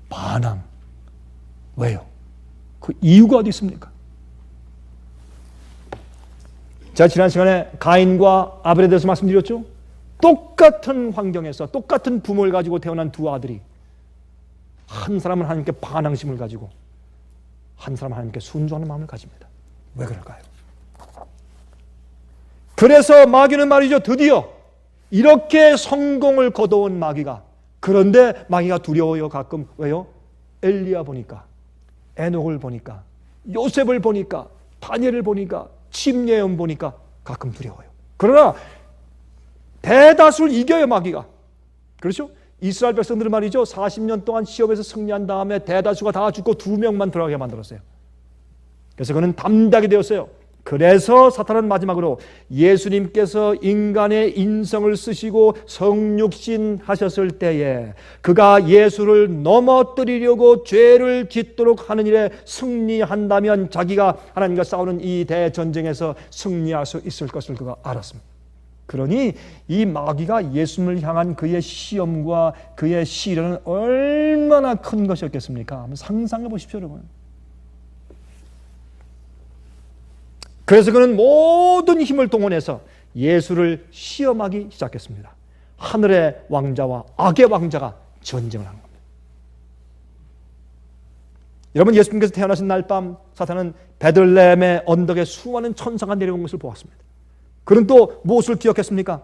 반항. 왜요? 그 이유가 어디 있습니까? 제가 지난 시간에 가인과 아벨에 대해서 말씀드렸죠? 똑같은 환경에서 똑같은 부모를 가지고 태어난 두 아들이, 한 사람은 하나님께 반항심을 가지고 한 사람은 하나님께 순종하는 마음을 가집니다. 왜 그럴까요? 그래서 마귀는 말이죠, 드디어 이렇게 성공을 거둬온 마귀가, 그런데 마귀가 두려워요. 가끔. 왜요? 엘리야 보니까, 에녹을 보니까, 요셉을 보니까, 다니엘을 보니까, 침례음 보니까 가끔 두려워요. 그러나 대다수를 이겨요, 마귀가. 그렇죠? 이스라엘 백성들은 말이죠, 40년 동안 시험에서 승리한 다음에 대다수가 다 죽고 2명만 들어가게 만들었어요. 그래서 그는 담대하게 되었어요. 그래서 사탄은 마지막으로 예수님께서 인간의 인성을 쓰시고 성육신 하셨을 때에 그가 예수를 넘어뜨리려고 죄를 짓도록 하는 일에 승리한다면 자기가 하나님과 싸우는 이 대전쟁에서 승리할 수 있을 것을 그가 알았습니다. 그러니 이 마귀가 예수님을 향한 그의 시험과 그의 시련은 얼마나 큰 것이었겠습니까? 한번 상상해 보십시오, 여러분. 그래서 그는 모든 힘을 동원해서 예수를 시험하기 시작했습니다. 하늘의 왕자와 악의 왕자가 전쟁을 하는 겁니다. 여러분, 예수님께서 태어나신 날 밤 사탄은 베들레헴의 언덕에 수많은 천사가 내려온 것을 보았습니다. 그는 또 무엇을 기억했습니까?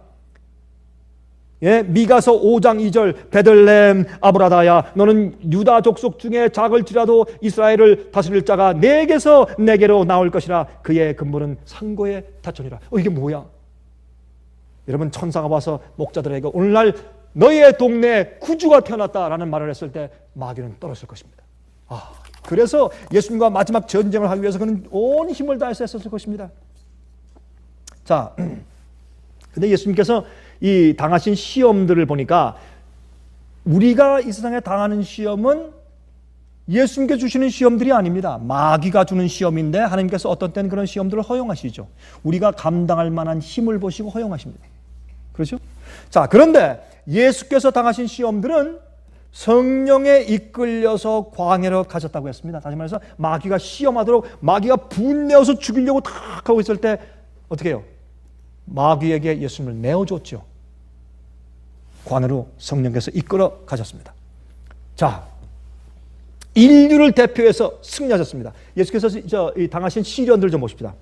미가서 5장 2절, 베들레헴 아브라다야, 너는 유다 족속 중에 작을지라도 이스라엘을 다스릴 자가 내게서 내게로 나올 것이라. 그의 근본은 상고의 타촌이라. 이게 뭐야? 여러분, 천사가 와서 목자들에게 오늘날 너희의 동네에 구주가 태어났다라는 말을 했을 때 마귀는 떨었을 것입니다. 그래서 예수님과 마지막 전쟁을 하기 위해서 그는 온 힘을 다해서 했었을 것입니다. 자, 근데 예수님께서 이 당하신 시험들을 보니까 우리가 이 세상에 당하는 시험은 예수님께 주시는 시험들이 아닙니다. 마귀가 주는 시험인데 하나님께서 어떤 때는 그런 시험들을 허용하시죠. 우리가 감당할 만한 힘을 보시고 허용하십니다. 그렇죠? 자, 그런데 예수께서 당하신 시험들은 성령에 이끌려서 광야로 가셨다고 했습니다. 다시 말해서 마귀가 시험하도록, 마귀가 분내어서 죽이려고 탁 하고 있을 때 어떻게 해요? 마귀에게 예수님을 내어줬죠. 관으로 성령께서 이끌어 가셨습니다. 자, 인류를 대표해서 승리하셨습니다. 예수께서 당하신 시련들 좀 봅시다.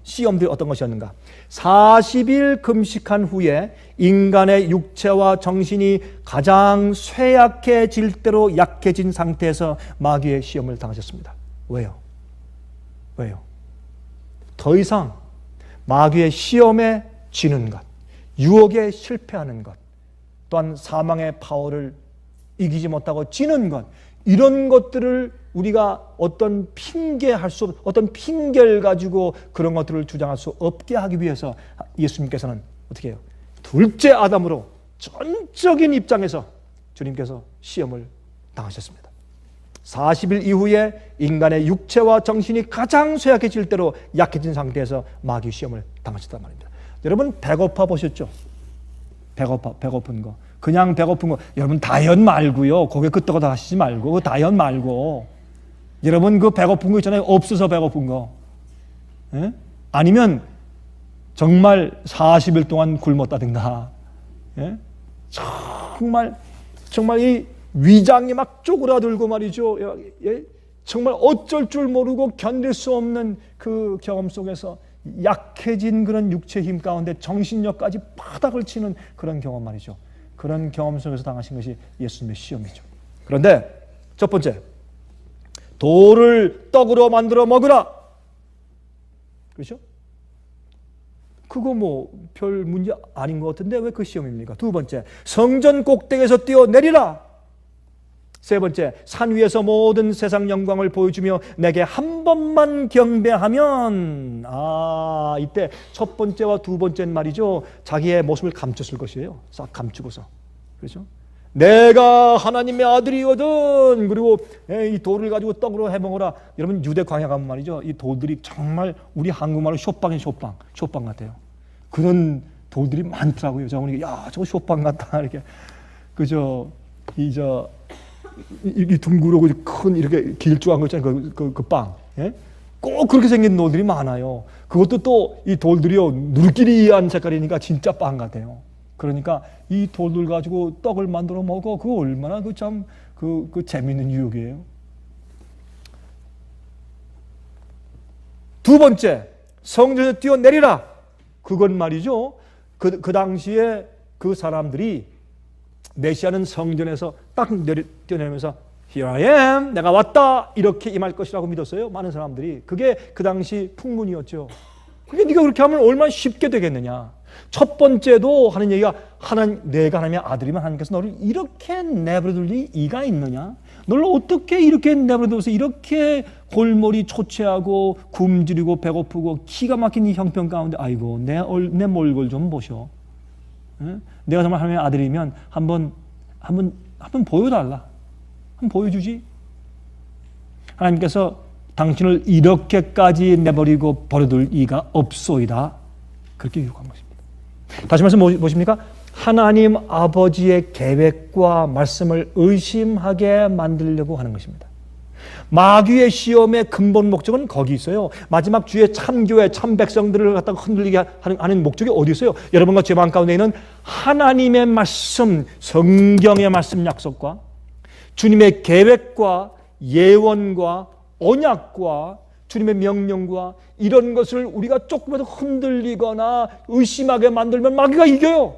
시험들이 어떤 것이었는가? 40일 금식한 후에 인간의 육체와 정신이 가장 쇠약해질 대로 약해진 상태에서 마귀의 시험을 당하셨습니다. 왜요? 더 이상 마귀의 시험에 지는 것, 유혹에 실패하는 것, 또한 사망의 파워를 이기지 못하고 지는 것, 이런 것들을 우리가 어떤 핑계를 가지고 그런 것들을 주장할 수 없게 하기 위해서 예수님께서는 어떻게 해요? 둘째 아담으로 전적인 입장에서 주님께서 시험을 당하셨습니다. 40일 이후에 인간의 육체와 정신이 가장 쇠약해질 대로 약해진 상태에서 마귀 시험을 당하셨단 말입니다. 여러분 배고파 보셨죠? 배고픈 거. 그냥 배고픈 거. 여러분 다이어트 말고요. 고개 끄덕끄덕 하시지 말고 그 다이어트 말고. 여러분 그 배고픈 거 있잖아요. 없어서 배고픈 거. 예? 아니면 정말 40일 동안 굶었다든가. 예? 정말 이 위장이 막 쪼그라들고 말이죠. 예? 정말 어쩔 줄 모르고 견딜 수 없는 그 경험 속에서 약해진 그런 육체 힘 가운데 정신력까지 바닥을 치는 그런 경험 말이죠. 그런 경험 속에서 당하신 것이 예수님의 시험이죠. 그런데 첫 번째, 돌을 떡으로 만들어 먹으라. 그렇죠? 그거 뭐 별 문제 아닌 것 같은데 왜 그 시험입니까? 두 번째, 성전 꼭대기에서 뛰어내리라. 세 번째, 산 위에서 모든 세상 영광을 보여주며 내게 한 번만 경배하면, 이때 첫 번째와 두 번째는 말이죠, 자기의 모습을 감췄을 것이에요. 싹 감추고서. 그렇죠? 내가 하나님의 아들이거든. 그리고 이 돌을 가지고 떡으로 해먹어라. 여러분 유대 광야 가면 말이죠, 이 돌들이 정말 우리 한국말로 쇼빵 같아요. 그런 돌들이 많더라고요. 저 보니까 야, 저거 쇼빵 같다 이렇게. 그죠? 이 둥그러고 큰 이렇게 길쭉한 거 있잖아요. 그 빵. 예? 꼭 그렇게 생긴 돌들이 많아요. 그것도 또 이 돌들이요, 누르끼리한 색깔이니까 진짜 빵 같아요. 그러니까 이 돌들 가지고 떡을 만들어 먹어. 그거 얼마나 그 재밌는 유혹이에요. 두 번째, 성전에서 뛰어내리라. 그건 말이죠, 그 당시에 그 사람들이 메시아는 성전에서 딱 뛰어내리면서 Here I am, 내가 왔다, 이렇게 임할 것이라고 믿었어요. 많은 사람들이. 그게 그 당시 풍문이었죠. 그게 네가 그렇게 하면 얼마나 쉽게 되겠느냐. 첫 번째도 하는 얘기가, 내가 하나님의 아들이면 하나님께서 너를 이렇게 내버려둘 이가 있느냐? 너를 어떻게 이렇게 내버려둬서 이렇게 골머리 초췌하고 굶주리고 배고프고 기가 막힌 이 형편 가운데, 아이고 내 몰골 좀 보셔. 예? 내가 정말 하나님의 아들이면 한번 보여달라. 한번 보여주지. 하나님께서 당신을 이렇게까지 내버리고 버려둘 이가 없소이다. 그렇게 유혹한 것입니다. 다시 말씀 무엇입니까? 하나님 아버지의 계획과 말씀을 의심하게 만들려고 하는 것입니다. 마귀의 시험의 근본 목적은 거기 있어요. 마지막 주의 참교회, 참백성들을 갖다가 흔들리게 하는 목적이 어디 있어요? 여러분과 제 마음 가운데 있는 하나님의 말씀, 성경의 말씀 약속과 주님의 계획과 예언과 언약과 주님의 명령과 이런 것을 우리가 조금이라도 흔들리거나 의심하게 만들면 마귀가 이겨요.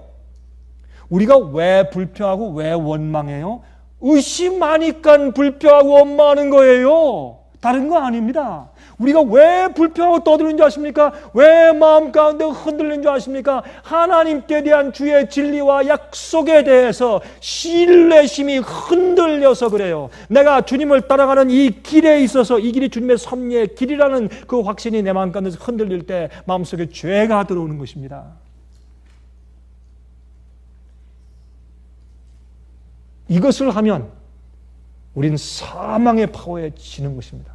우리가 왜 불평하고 왜 원망해요? 의심하니까 불평하고 원망하는 거예요. 다른 거 아닙니다. 우리가 왜 불평하고 떠드는 줄 아십니까? 왜 마음 가운데 흔들리는 줄 아십니까? 하나님께 대한 주의 진리와 약속에 대해서 신뢰심이 흔들려서 그래요. 내가 주님을 따라가는 이 길에 있어서 이 길이 주님의 섭리의 길이라는 그 확신이 내 마음 가운데서 흔들릴 때 마음속에 죄가 들어오는 것입니다. 이것을 하면 우린 사망의 파워에 지는 것입니다.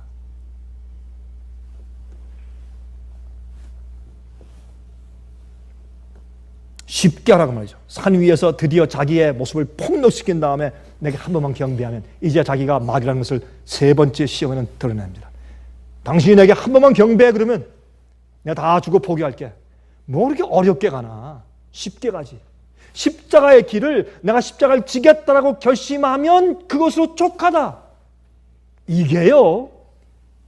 쉽게 하라고 말이죠. 산 위에서 드디어 자기의 모습을 폭로시킨 다음에 내게 한 번만 경배하면 이제 자기가 마귀라는 것을 세 번째 시험에는 드러냅니다. 당신이 내게 한 번만 경배해 그러면 내가 다 주고 포기할게. 뭐 그렇게 어렵게 가나? 쉽게 가지. 십자가의 길을 내가 십자가를 지겠다라고 결심하면 그것으로 족하다. 이게요,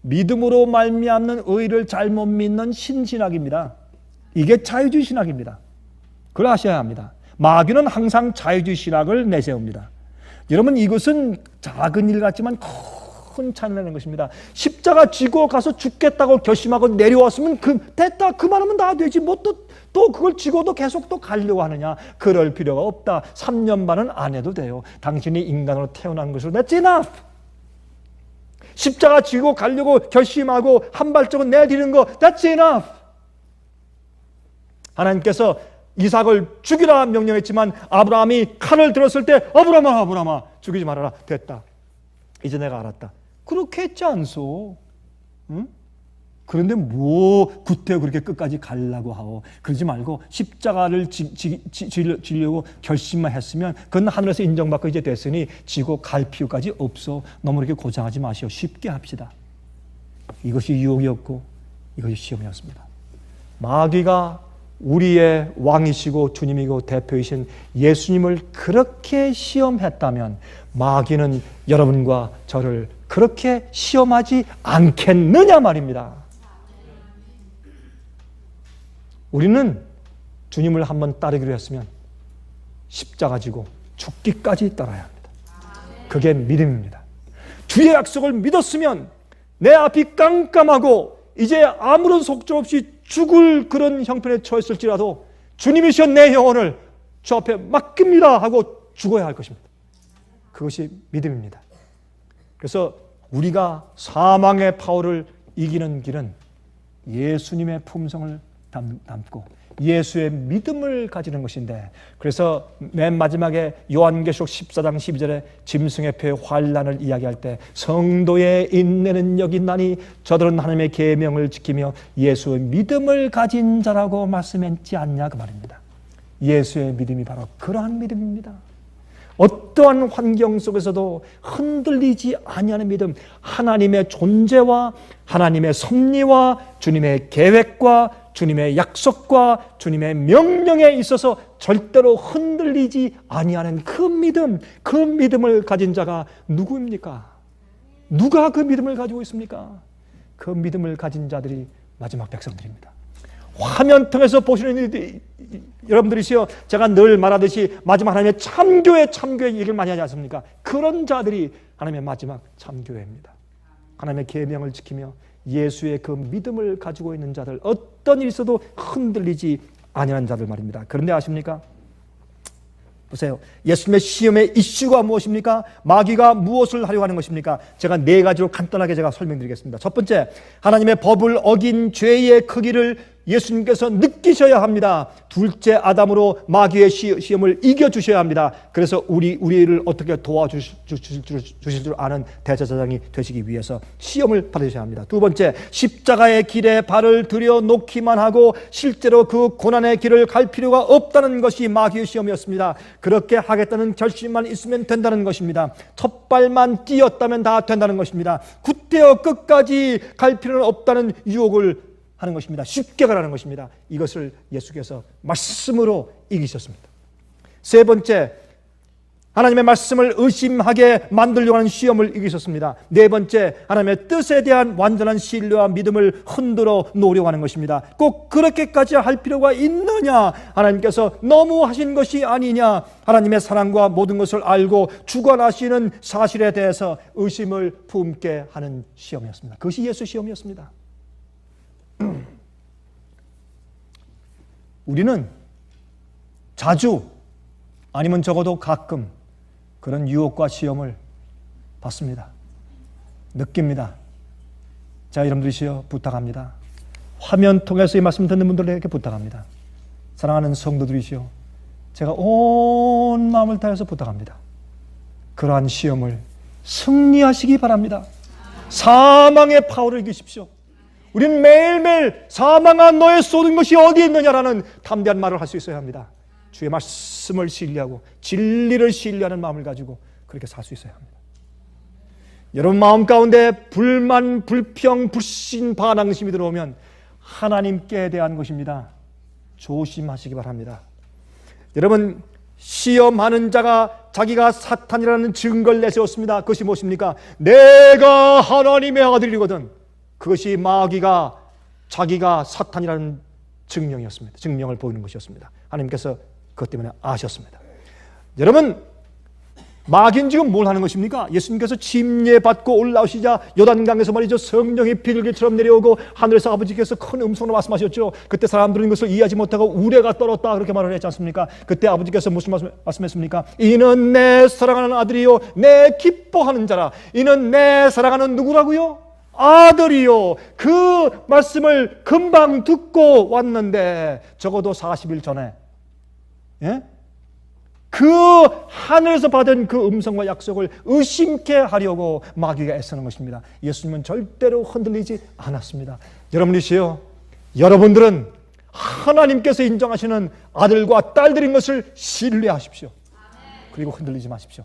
믿음으로 말미암는 의를 잘못 믿는 신신학입니다. 이게 자유주의 신학입니다. 그걸 아셔야 합니다. 마귀는 항상 자유주의 신학을 내세웁니다. 여러분, 이것은 작은 일 같지만 큰 찬양하는 것입니다. 십자가 지고 가서 죽겠다고 결심하고 내려왔으면 됐다, 그만하면 다 되지. 뭐 또 그걸 지고도 계속 또 가려고 하느냐? 그럴 필요가 없다. 3년 반은 안 해도 돼요. 당신이 인간으로 태어난 것으로 that's enough. 십자가 지고 가려고 결심하고 한 발짝은 내디는 거 that's enough. 하나님께서 이삭을 죽이라 명령했지만 아브라함이 칼을 들었을 때 아브라함아 죽이지 말아라. 됐다. 이제 내가 알았다. 그렇게 했지 않소? 응? 그런데 뭐 구태여 그렇게 끝까지 가려고 하오. 그러지 말고 십자가를 지려고 결심만 했으면 그건 하늘에서 인정받고 이제 됐으니 지고 갈 필요까지 없어. 너무 이렇게 고생하지 마시오. 쉽게 합시다. 이것이 유혹이었고 이것이 시험이었습니다. 마귀가 우리의 왕이시고 주님이고 대표이신 예수님을 그렇게 시험했다면 마귀는 여러분과 저를 그렇게 시험하지 않겠느냐 말입니다. 우리는 주님을 한번 따르기로 했으면 십자가 지고 죽기까지 따라야 합니다. 그게 믿음입니다. 주의 약속을 믿었으면 내 앞이 깜깜하고 이제 아무런 속절 없이 죽을 그런 형편에 처했을지라도 주님이시여 내 영혼을 주 앞에 맡깁니다 하고 죽어야 할 것입니다. 그것이 믿음입니다. 그래서 우리가 사망의 파워를 이기는 길은 예수님의 품성을 담고 예수의 믿음을 가지는 것인데, 그래서 맨 마지막에 요한계시록 14장 12절에 짐승의 표의 환난을 이야기할 때 성도의 인내는 여기 있나니 저들은 하나님의 계명을 지키며 예수의 믿음을 가진 자라고 말씀했지 않냐 그 말입니다. 예수의 믿음이 바로 그러한 믿음입니다. 어떠한 환경 속에서도 흔들리지 아니하는 믿음, 하나님의 존재와 하나님의 섭리와 주님의 계획과 주님의 약속과 주님의 명령에 있어서 절대로 흔들리지 아니하는 그 믿음, 그 믿음을 가진 자가 누구입니까? 누가 그 믿음을 가지고 있습니까? 그 믿음을 가진 자들이 마지막 백성들입니다. 화면 통해서 보시는 여러분들이시여, 제가 늘 말하듯이 마지막 하나님의 참교회 얘기를 많이 하지 않습니까? 그런 자들이 하나님의 마지막 참교회입니다. 하나님의 계명을 지키며 예수의 그 믿음을 가지고 있는 자들, 어떤 일이 있어도 흔들리지 아니하는 자들 말입니다. 그런데 아십니까? 보세요. 예수님의 시험의 이슈가 무엇입니까? 마귀가 무엇을 하려고 하는 것입니까? 제가 네 가지로 간단하게 제가 설명드리겠습니다. 첫 번째, 하나님의 법을 어긴 죄의 크기를 예수님께서 느끼셔야 합니다. 둘째, 아담으로 마귀의 시험을 이겨주셔야 합니다. 그래서 우리를 어떻게 도와주실 줄 아는 대제사장이 되시기 위해서 시험을 받으셔야 합니다. 두 번째, 십자가의 길에 발을 들여놓기만 하고 실제로 그 고난의 길을 갈 필요가 없다는 것이 마귀의 시험이었습니다. 그렇게 하겠다는 결심만 있으면 된다는 것입니다. 첫 발만 띄었다면 다 된다는 것입니다. 굳대어 끝까지 갈 필요는 없다는 유혹을 하는 것입니다. 쉽게 가라는 것입니다. 이것을 예수께서 말씀으로 이기셨습니다. 세 번째, 하나님의 말씀을 의심하게 만들려고 하는 시험을 이기셨습니다. 네 번째, 하나님의 뜻에 대한 완전한 신뢰와 믿음을 흔들어 놓으려고 하는 것입니다. 꼭 그렇게까지 할 필요가 있느냐? 하나님께서 너무 하신 것이 아니냐? 하나님의 사랑과 모든 것을 알고 주관하시는 사실에 대해서 의심을 품게 하는 시험이었습니다. 그것이 예수 시험이었습니다. 우리는 자주 아니면 적어도 가끔 그런 유혹과 시험을 받습니다. 느낍니다. 자, 여러분들이시여 부탁합니다. 화면 통해서 이 말씀 듣는 분들에게 부탁합니다. 사랑하는 성도들이시여, 제가 온 마음을 다해서 부탁합니다. 그러한 시험을 승리하시기 바랍니다. 사망의 파워를 이기십시오. 우리는 매일매일 사망아 너의 쏟은 것이 어디에 있느냐라는 담대한 말을 할 수 있어야 합니다. 주의 말씀을 신뢰하고 진리를 신뢰하는 마음을 가지고 그렇게 살 수 있어야 합니다. 여러분 마음 가운데 불만, 불평, 불신, 반항심이 들어오면 하나님께 대한 것입니다. 조심하시기 바랍니다. 여러분, 시험하는 자가 자기가 사탄이라는 증거를 내세웠습니다. 그것이 무엇입니까? 내가 하나님의 아들이거든. 그것이 마귀가 자기가 사탄이라는 증명이었습니다. 증명을 보이는 것이었습니다. 하나님께서 그것 때문에 아셨습니다. 여러분, 마귀는 지금 뭘 하는 것입니까? 예수님께서 침례받고 올라오시자 요단강에서 말이죠, 성령이 비둘기처럼 내려오고 하늘에서 아버지께서 큰 음성으로 말씀하셨죠. 그때 사람들은 이것을 이해하지 못하고 우레가 떨었다 그렇게 말을 했지 않습니까? 그때 아버지께서 무슨 말씀했습니까? 이는 내 사랑하는 아들이요 내 기뻐하는 자라. 이는 내 사랑하는 누구라고요? 아들이요. 그 말씀을 금방 듣고 왔는데 적어도 40일 전에, 예? 그 하늘에서 받은 그 음성과 약속을 의심케 하려고 마귀가 애쓰는 것입니다. 예수님은 절대로 흔들리지 않았습니다. 여러분이시여, 여러분들은 하나님께서 인정하시는 아들과 딸들인 것을 신뢰하십시오. 그리고 흔들리지 마십시오.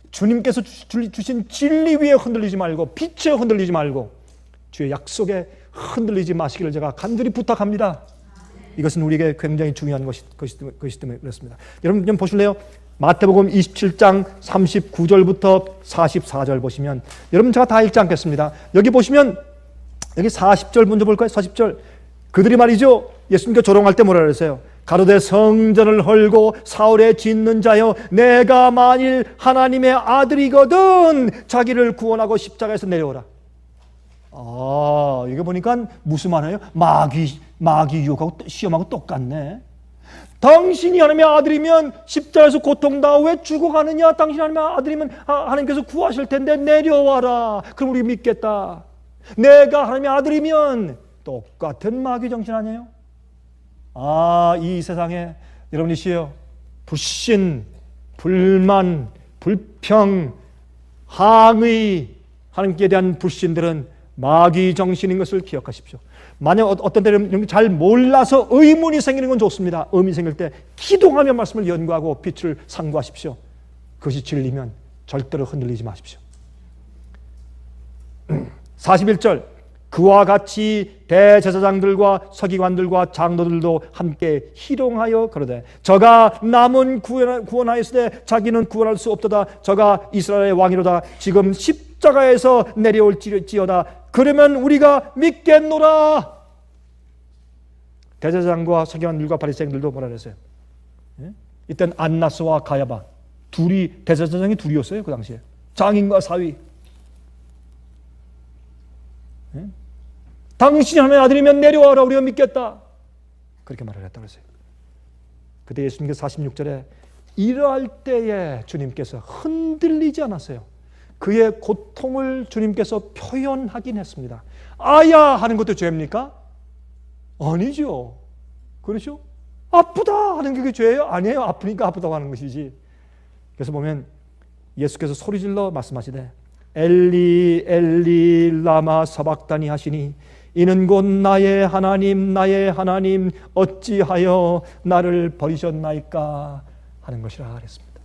주님께서 주신 진리 위에 흔들리지 말고, 빛에 흔들리지 말고 주의 약속에 흔들리지 마시기를 제가 간절히 부탁합니다. 이것은 우리에게 굉장히 중요한 것이기 때문에 그렇습니다. 여러분 좀 보실래요? 마태복음 27장 39절부터 44절 보시면, 여러분 제가 다 읽지 않겠습니다. 여기 보시면 여기 40절 먼저 볼까요? 40절. 그들이 말이죠, 예수님께 조롱할 때 뭐라 그랬어요? 가로되 성전을 헐고 사울에 짓는 자여, 내가 만일 하나님의 아들이거든 자기를 구원하고 십자가에서 내려오라. 이게 보니까 무슨 말이에요? 마귀 유혹하고 시험하고 똑같네. 당신이 하나님의 아들이면 십자가에서 고통당하고 왜 죽어가느냐? 당신이 하나님의 아들이면 하나님께서 구하실 텐데 내려와라. 그럼 우리 믿겠다. 내가 하나님의 아들이면 똑같은 마귀 정신 아니에요? 이 세상에 여러분이시여, 불신, 불만, 불평, 항의, 하나님께 대한 불신들은 마귀 정신인 것을 기억하십시오. 만약 어떤 때는 잘 몰라서 의문이 생기는 건 좋습니다. 의문이 생길 때 기도하며 말씀을 연구하고 빛을 상고하십시오. 그것이 진리면 절대로 흔들리지 마십시오. 41절. 그와 같이 대제사장들과 서기관들과 장로들도 함께 희롱하여 그러되 저가 남은 구원하였으되 자기는 구원할 수 없도다. 저가 이스라엘의 왕이로다. 지금 십자가에서 내려올지어다. 그러면 우리가 믿겠노라. 대제사장과 서기관들과 바리새인들도 뭐라 그랬어요? 이땐 안나스와 가야바 둘이, 대제사장이 둘이었어요. 그 당시에 장인과 사위. 당신이 하나님의 아들이면 내려와라, 우리가 믿겠다. 그렇게 말을 했다고 했어요. 그때 예수님께서 46절에 이러할 때에 주님께서 흔들리지 않았어요. 그의 고통을 주님께서 표현하긴 했습니다. 아야 하는 것도 죄입니까? 아니죠. 그렇죠? 아프다 하는 게 죄예요? 아니에요. 아프니까 아프다고 하는 것이지. 그래서 보면 예수께서 소리질러 말씀하시되 엘리 엘리 라마 사박다니 하시니 이는 곧 나의 하나님 어찌하여 나를 버리셨나이까 하는 것이라 그랬습니다.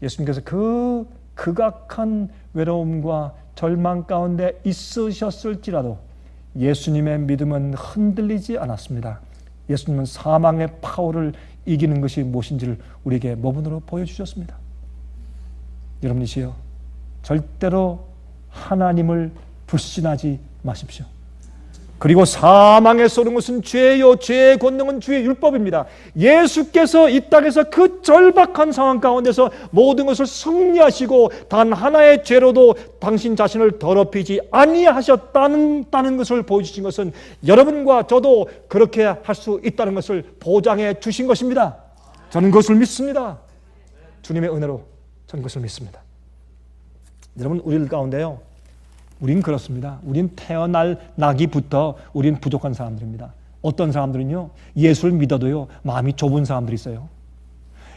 예수님께서 그 극악한 외로움과 절망 가운데 있으셨을지라도 예수님의 믿음은 흔들리지 않았습니다. 예수님은 사망의 파워를 이기는 것이 무엇인지를 우리에게 모범으로 보여주셨습니다. 여러분이시여, 절대로 하나님을 불신하지 마십시오. 그리고 사망에 쏘는 것은 죄요, 죄의 권능은 주의 율법입니다. 예수께서 이 땅에서 그 절박한 상황 가운데서 모든 것을 승리하시고 단 하나의 죄로도 당신 자신을 더럽히지 아니하셨다는 것을 보여주신 것은 여러분과 저도 그렇게 할 수 있다는 것을 보장해 주신 것입니다. 저는 그것을 믿습니다. 주님의 은혜로 저는 그것을 믿습니다. 여러분, 우리 가운데요, 우린 그렇습니다. 우린 태어나기부터 우린 부족한 사람들입니다. 어떤 사람들은요, 예수를 믿어도요 마음이 좁은 사람들이 있어요.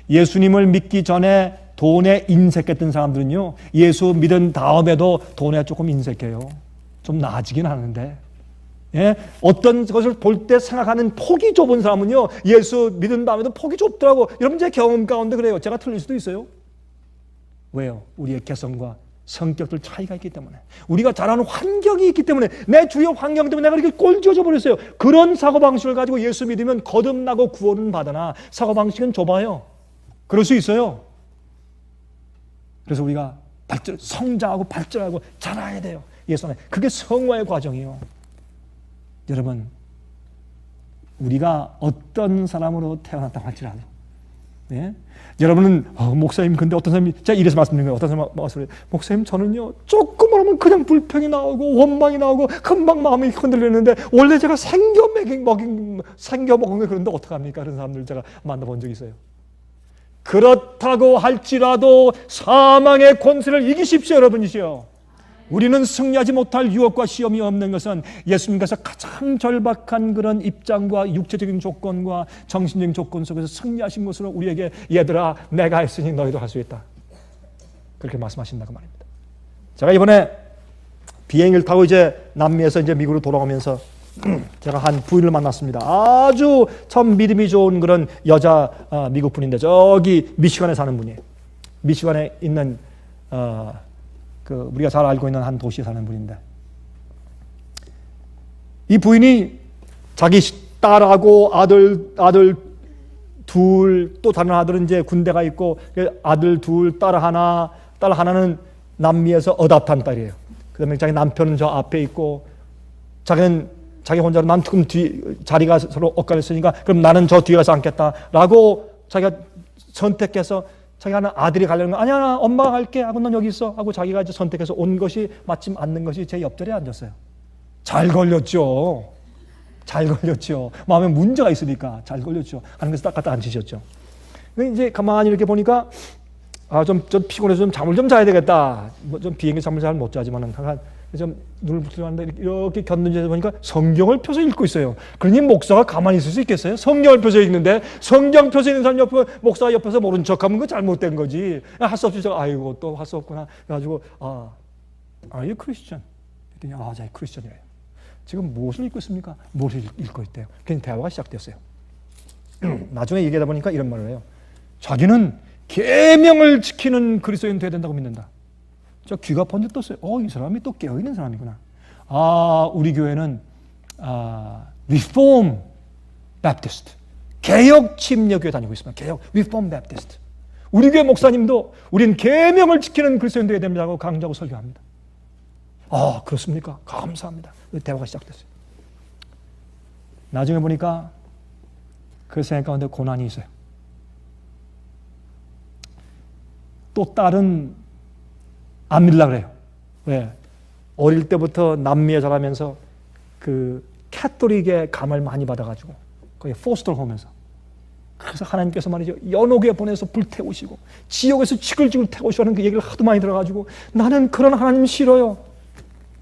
예수님을 믿기 전에 돈에 인색했던 사람들은요, 예수 믿은 다음에도 돈에 조금 인색해요. 좀 나아지긴 하는데, 예? 어떤 것을 볼 때 생각하는 폭이 좁은 사람은요, 예수 믿은 다음에도 폭이 좁더라고. 여러분, 제 경험 가운데 그래요. 제가 틀릴 수도 있어요. 왜요? 우리의 개성과 성격들 차이가 있기 때문에, 우리가 자라는 환경이 있기 때문에, 내 주위의 환경 때문에 내가 이렇게 꼴찌어져 버렸어요. 그런 사고방식을 가지고 예수 믿으면 거듭나고 구원은 받으나 사고방식은 좁아요. 그럴 수 있어요. 그래서 우리가 성장하고 발전하고 자라야 돼요. 예수 안에. 그게 성화의 과정이에요. 여러분, 우리가 어떤 사람으로 태어났다고 할지라도, 네? 여러분은 목사님 근데 어떤 사람이, 제가 이래서 말씀드린 거예요. 어떤 사람이 말씀을 해요. 목사님 저는요 조금만 하면 그냥 불평이 나오고 원망이 나오고 금방 마음이 흔들리는데 원래 제가 생겨 먹은 게 그런데 어떡합니까? 그런 사람들 제가 만나본 적이 있어요. 그렇다고 할지라도 사망의 권세를 이기십시오, 여러분이시여. 우리는 승리하지 못할 유혹과 시험이 없는 것은 예수님께서 가장 절박한 그런 입장과 육체적인 조건과 정신적인 조건 속에서 승리하신 것으로 우리에게 얘들아 내가 했으니 너희도 할 수 있다, 그렇게 말씀하신다고 말입니다. 제가 이번에 비행기를 타고 이제 남미에서 이제 미국으로 돌아오면서 제가 한 부인을 만났습니다. 아주 참 믿음이 좋은 그런 여자 미국 분인데 저기 미시간에 사는 분이에요. 미시간에 있는 우리가 잘 알고 있는 한 도시에 사는 분인데, 이 부인이 자기 딸하고 아들 둘, 또 다른 아들은 이제 군대가 있고 아들 둘, 딸 하나는 남미에서 어답한 딸이에요. 그다음에 자기 남편은 저 앞에 있고, 자기 혼자로 난 조금 자리가 서로 엇갈렸으니까 그럼 나는 저 뒤에 가서 앉겠다라고 자기가 선택해서, 자기가 아들이 가려는 거 아니야 엄마가 갈게 하고 넌 여기 있어 하고 자기가 이제 선택해서 온 것이 마침 앉는 것이 제 옆자리에 앉았어요. 잘 걸렸죠. 마음에 문제가 있으니까 잘 걸렸죠. 하는 것을 딱 갖다 앉으셨죠. 근데 이제 가만히 이렇게 보니까 좀 피곤해서 좀 잠을 좀 자야 되겠다. 좀 비행기 잠을 잘 못 자지만은 좀 눈을 붙이려는데 이렇게 곁눈질해서 보니까 성경을 펴서 읽고 있어요. 그러니 목사가 가만히 있을 수 있겠어요? 성경을 펴서 읽는데, 성경 펴서 읽는 사람 옆에 목사가 옆에서 모른 척하면 그거 잘못된 거지. 할 수 없이 제가 아이고 또 할 수 없구나 그래가지고 Are you Christian? 그랬더니 제가 크리스천이에요. 지금 무엇을 읽고 있습니까? 무엇을 읽고 있대요. 그냥 대화가 시작됐어요. 나중에 얘기하다 보니까 이런 말을 해요. 자기는 계명을 지키는 그리스도인 되어야 된다고 믿는다. 저 귀가 번쩍 떴어요. 이 사람이 또 깨어있는 사람이구나. 우리 교회는 Reform Baptist, 개혁 침례교회 다니고 있습니다. 개혁 Reform Baptist. 우리 교회 목사님도 우린 계명을 지키는 그리스도인 되어야 된다고 강조하고 설교합니다. 그렇습니까? 감사합니다. 대화가 시작됐어요. 나중에 보니까 그 생각 가운데 고난이 있어요. 또 딸은 안 믿으려고 그래요. 왜? 어릴 때부터 남미에 자라면서 그 캐톨릭의 감을 많이 받아가지고 거기 포스터 홈에서, 그래서 하나님께서 말이죠 연옥에 보내서 불태우시고 지옥에서 지글지글 태우시고 하는 그 얘기를 하도 많이 들어가지고 나는 그런 하나님 싫어요.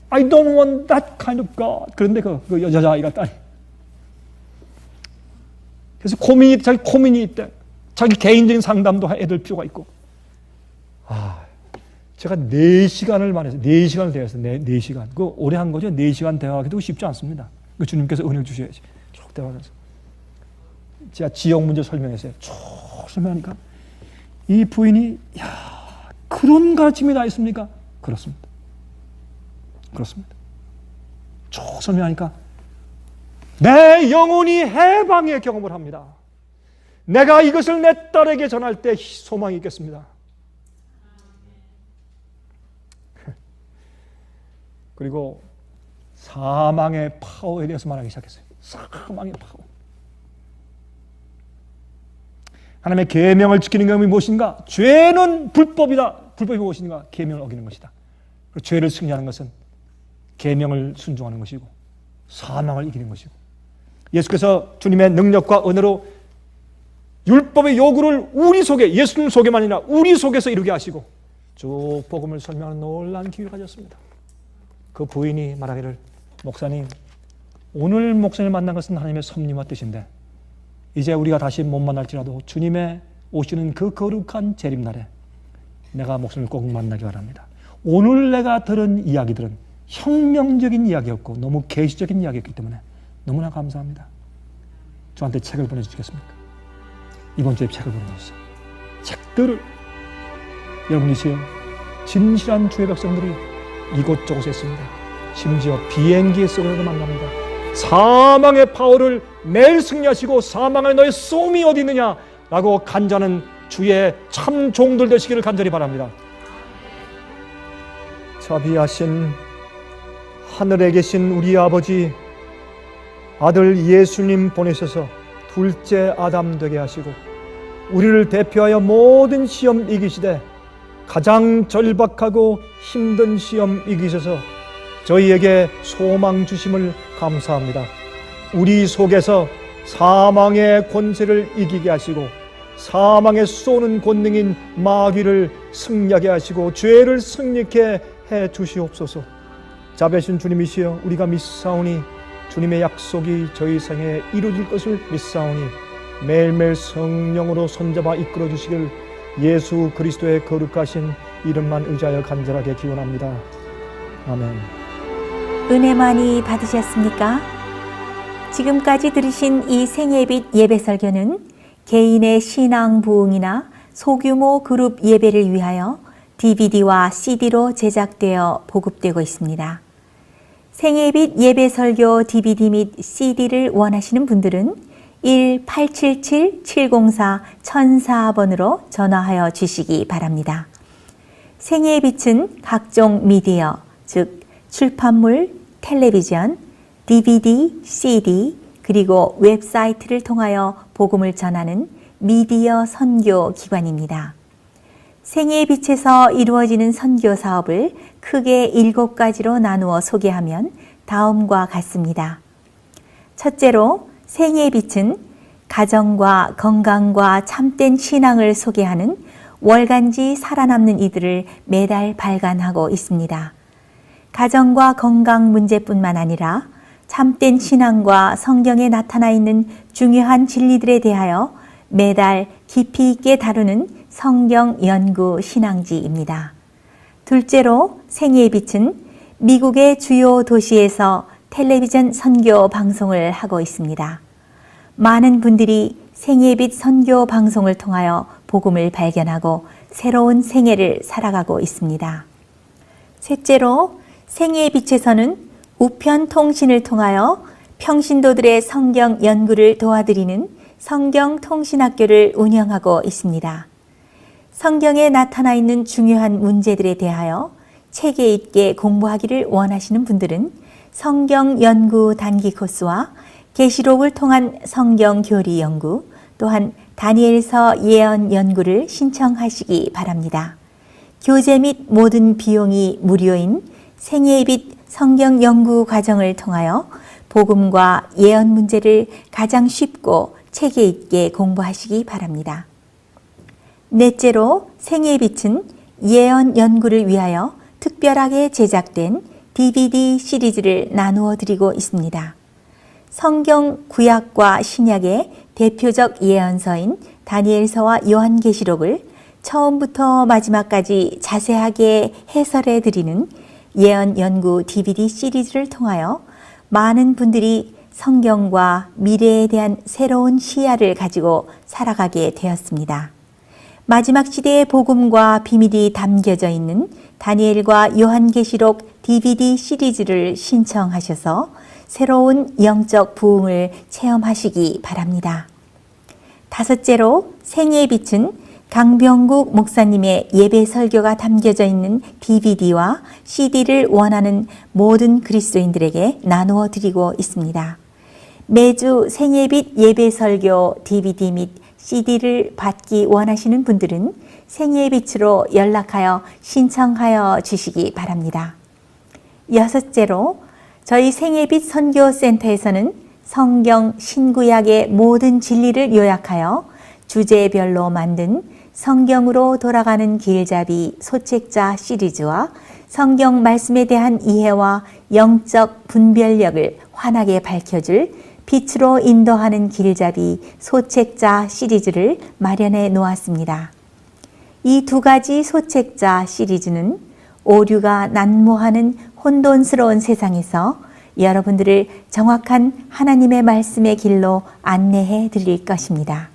I don't want that kind of God. 그런데 그 여자아이가 딸이, 그래서 자기 고민이 있대. 자기 개인적인 상담도 애들 필요가 있고. 제가 4시간을 말해서 4시간을 대화했어요. 4시간. 그거 오래 한 거죠. 4시간 대화하기도 쉽지 않습니다. 그 주님께서 은혜를 주셔야지. 쭉 대화하면서 제가 지역 문제 설명했어요. 쭉 설명하니까 이 부인이 그런 가르침이 다 있습니까? 그렇습니다. 쭉 설명하니까 내 영혼이 해방의 경험을 합니다. 내가 이것을 내 딸에게 전할 때 소망이 있겠습니다. 그리고 사망의 파워에 대해서 말하기 시작했어요. 사망의 파워. 하나님의 계명을 지키는 것이 무엇인가? 죄는 불법이다. 불법이 무엇인가? 계명을 어기는 것이다. 그리고 죄를 승리하는 것은 계명을 순종하는 것이고 사망을 이기는 것이고, 예수께서 주님의 능력과 은혜로 율법의 요구를 우리 속에, 예수님 속에만 아니라 우리 속에서 이루게 하시고 쭉 복음을 설명하는 놀라운 기회를 가졌습니다. 그 부인이 말하기를, 목사님, 오늘 목사님을 만난 것은 하나님의 섭리와 뜻인데 이제 우리가 다시 못 만날지라도 주님의 오시는 그 거룩한 재림날에 내가 목사님을 꼭 만나기 바랍니다. 오늘 내가 들은 이야기들은 혁명적인 이야기였고 너무 계시적인 이야기였기 때문에 너무나 감사합니다. 저한테 책을 보내주시겠습니까? 이번 주에 책을 보내주세요. 책들을 여러분이세요. 진실한 주의 백성들이 이곳저곳에 있습니다. 심지어 비행기 속에서도 만납니다. 사망의 파워를 매일 승리하시고 사망의 너의 쏘움이 어디 있느냐 라고 간절하는 주의 참 종들 되시기를 간절히 바랍니다. 자비하신 하늘에 계신 우리 아버지, 아들 예수님 보내셔서 둘째 아담 되게 하시고 우리를 대표하여 모든 시험 이기시되 가장 절박하고 힘든 시험 이기셔서 저희에게 소망 주심을 감사합니다. 우리 속에서 사망의 권세를 이기게 하시고 사망의 쏘는 권능인 마귀를 승리하게 하시고 죄를 승리케 해 주시옵소서. 자비하신 주님이시여, 우리가 믿사오니 주님의 약속이 저희 생에 이루어질 것을 믿사오니 매일매일 성령으로 손잡아 이끌어 주시길 예수 그리스도의 거룩하신 이름만 의지하여 간절하게 기원합니다. 아멘. 은혜 많이 받으셨습니까? 지금까지 들으신 이 생예빛 예배 설교는 개인의 신앙 부흥이나 소규모 그룹 예배를 위하여 DVD와 CD로 제작되어 보급되고 있습니다. 생예빛 예배 설교 DVD 및 CD를 원하시는 분들은 1-877-704-1004번으로 전화하여 주시기 바랍니다. 생예빛은 각종 미디어, 즉 출판물, 텔레비전, DVD, CD, 그리고 웹사이트를 통하여 복음을 전하는 미디어 선교 기관입니다. 생애의 빛에서 이루어지는 선교 사업을 크게 7가지로 나누어 소개하면 다음과 같습니다. 첫째로 생애의 빛은 가정과 건강과 참된 신앙을 소개하는 월간지 살아남는 이들을 매달 발간하고 있습니다. 가정과 건강 문제뿐만 아니라 참된 신앙과 성경에 나타나 있는 중요한 진리들에 대하여 매달 깊이 있게 다루는 성경 연구 신앙지입니다. 둘째로 생애의 빛은 미국의 주요 도시에서 텔레비전 선교 방송을 하고 있습니다. 많은 분들이 생애의 빛 선교 방송을 통하여 복음을 발견하고 새로운 생애를 살아가고 있습니다. 셋째로 생애의 빛에서는 우편 통신을 통하여 평신도들의 성경 연구를 도와드리는 성경 통신학교를 운영하고 있습니다. 성경에 나타나 있는 중요한 문제들에 대하여 체계 있게 공부하기를 원하시는 분들은 성경 연구 단기 코스와 계시록을 통한 성경 교리 연구, 또한 다니엘서 예언 연구를 신청하시기 바랍니다. 교재 및 모든 비용이 무료인 생애의 빛 성경 연구 과정을 통하여 복음과 예언 문제를 가장 쉽고 체계 있게 공부하시기 바랍니다. 넷째로 생애의 빛은 예언 연구를 위하여 특별하게 제작된 DVD 시리즈를 나누어 드리고 있습니다. 성경 구약과 신약의 대표적 예언서인 다니엘서와 요한계시록을 처음부터 마지막까지 자세하게 해설해 드리는 예언 연구 DVD 시리즈를 통하여 많은 분들이 성경과 미래에 대한 새로운 시야를 가지고 살아가게 되었습니다. 마지막 시대의 복음과 비밀이 담겨져 있는 다니엘과 요한계시록 DVD 시리즈를 신청하셔서 새로운 영적 부흥을 체험하시기 바랍니다. 다섯째로 생애의 빛은 강병국 목사님의 예배 설교가 담겨져 있는 DVD와 CD를 원하는 모든 그리스도인들에게 나누어 드리고 있습니다. 매주 생애의 빛 예배 설교 DVD 및 CD를 받기 원하시는 분들은 생애의 빛으로 연락하여 신청하여 주시기 바랍니다. 여섯째로 저희 생애의 빛 선교센터에서는 성경 신구약의 모든 진리를 요약하여 주제별로 만든 성경으로 돌아가는 길잡이 소책자 시리즈와 성경 말씀에 대한 이해와 영적 분별력을 환하게 밝혀줄 빛으로 인도하는 길잡이 소책자 시리즈를 마련해 놓았습니다. 이 2가지 소책자 시리즈는 오류가 난무하는 혼돈스러운 세상에서 여러분들을 정확한 하나님의 말씀의 길로 안내해 드릴 것입니다.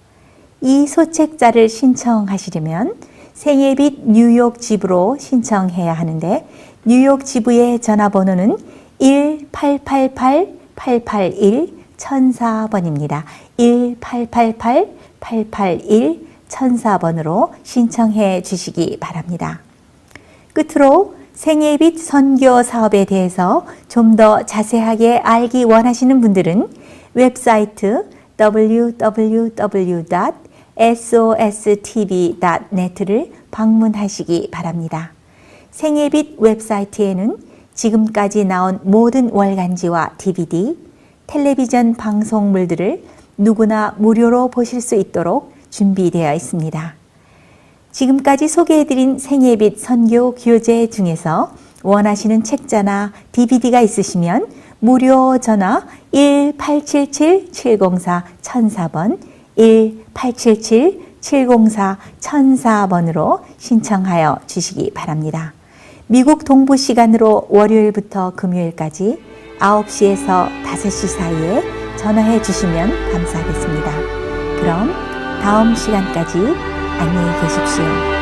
이 소책자를 신청하시려면 생애빛 뉴욕 지부로 신청해야 하는데 뉴욕 지부의 전화번호는 1-888-881-1004번입니다. 1-888-881-1004번으로 신청해 주시기 바랍니다. 끝으로 생애빛 선교 사업에 대해서 좀 더 자세하게 알기 원하시는 분들은 웹사이트 www.sostv.net를 방문하시기 바랍니다. 생애빛 웹사이트에는 지금까지 나온 모든 월간지와 DVD, 텔레비전 방송물들을 누구나 무료로 보실 수 있도록 준비되어 있습니다. 지금까지 소개해드린 생애빛 선교 교재 중에서 원하시는 책자나 DVD가 있으시면 무료 전화 1-877-704-1004번 1-877-704-1004번으로 신청하여 주시기 바랍니다. 미국 동부 시간으로 월요일부터 금요일까지 9시에서 5시 사이에 전화해 주시면 감사하겠습니다. 그럼 다음 시간까지 안녕히 계십시오.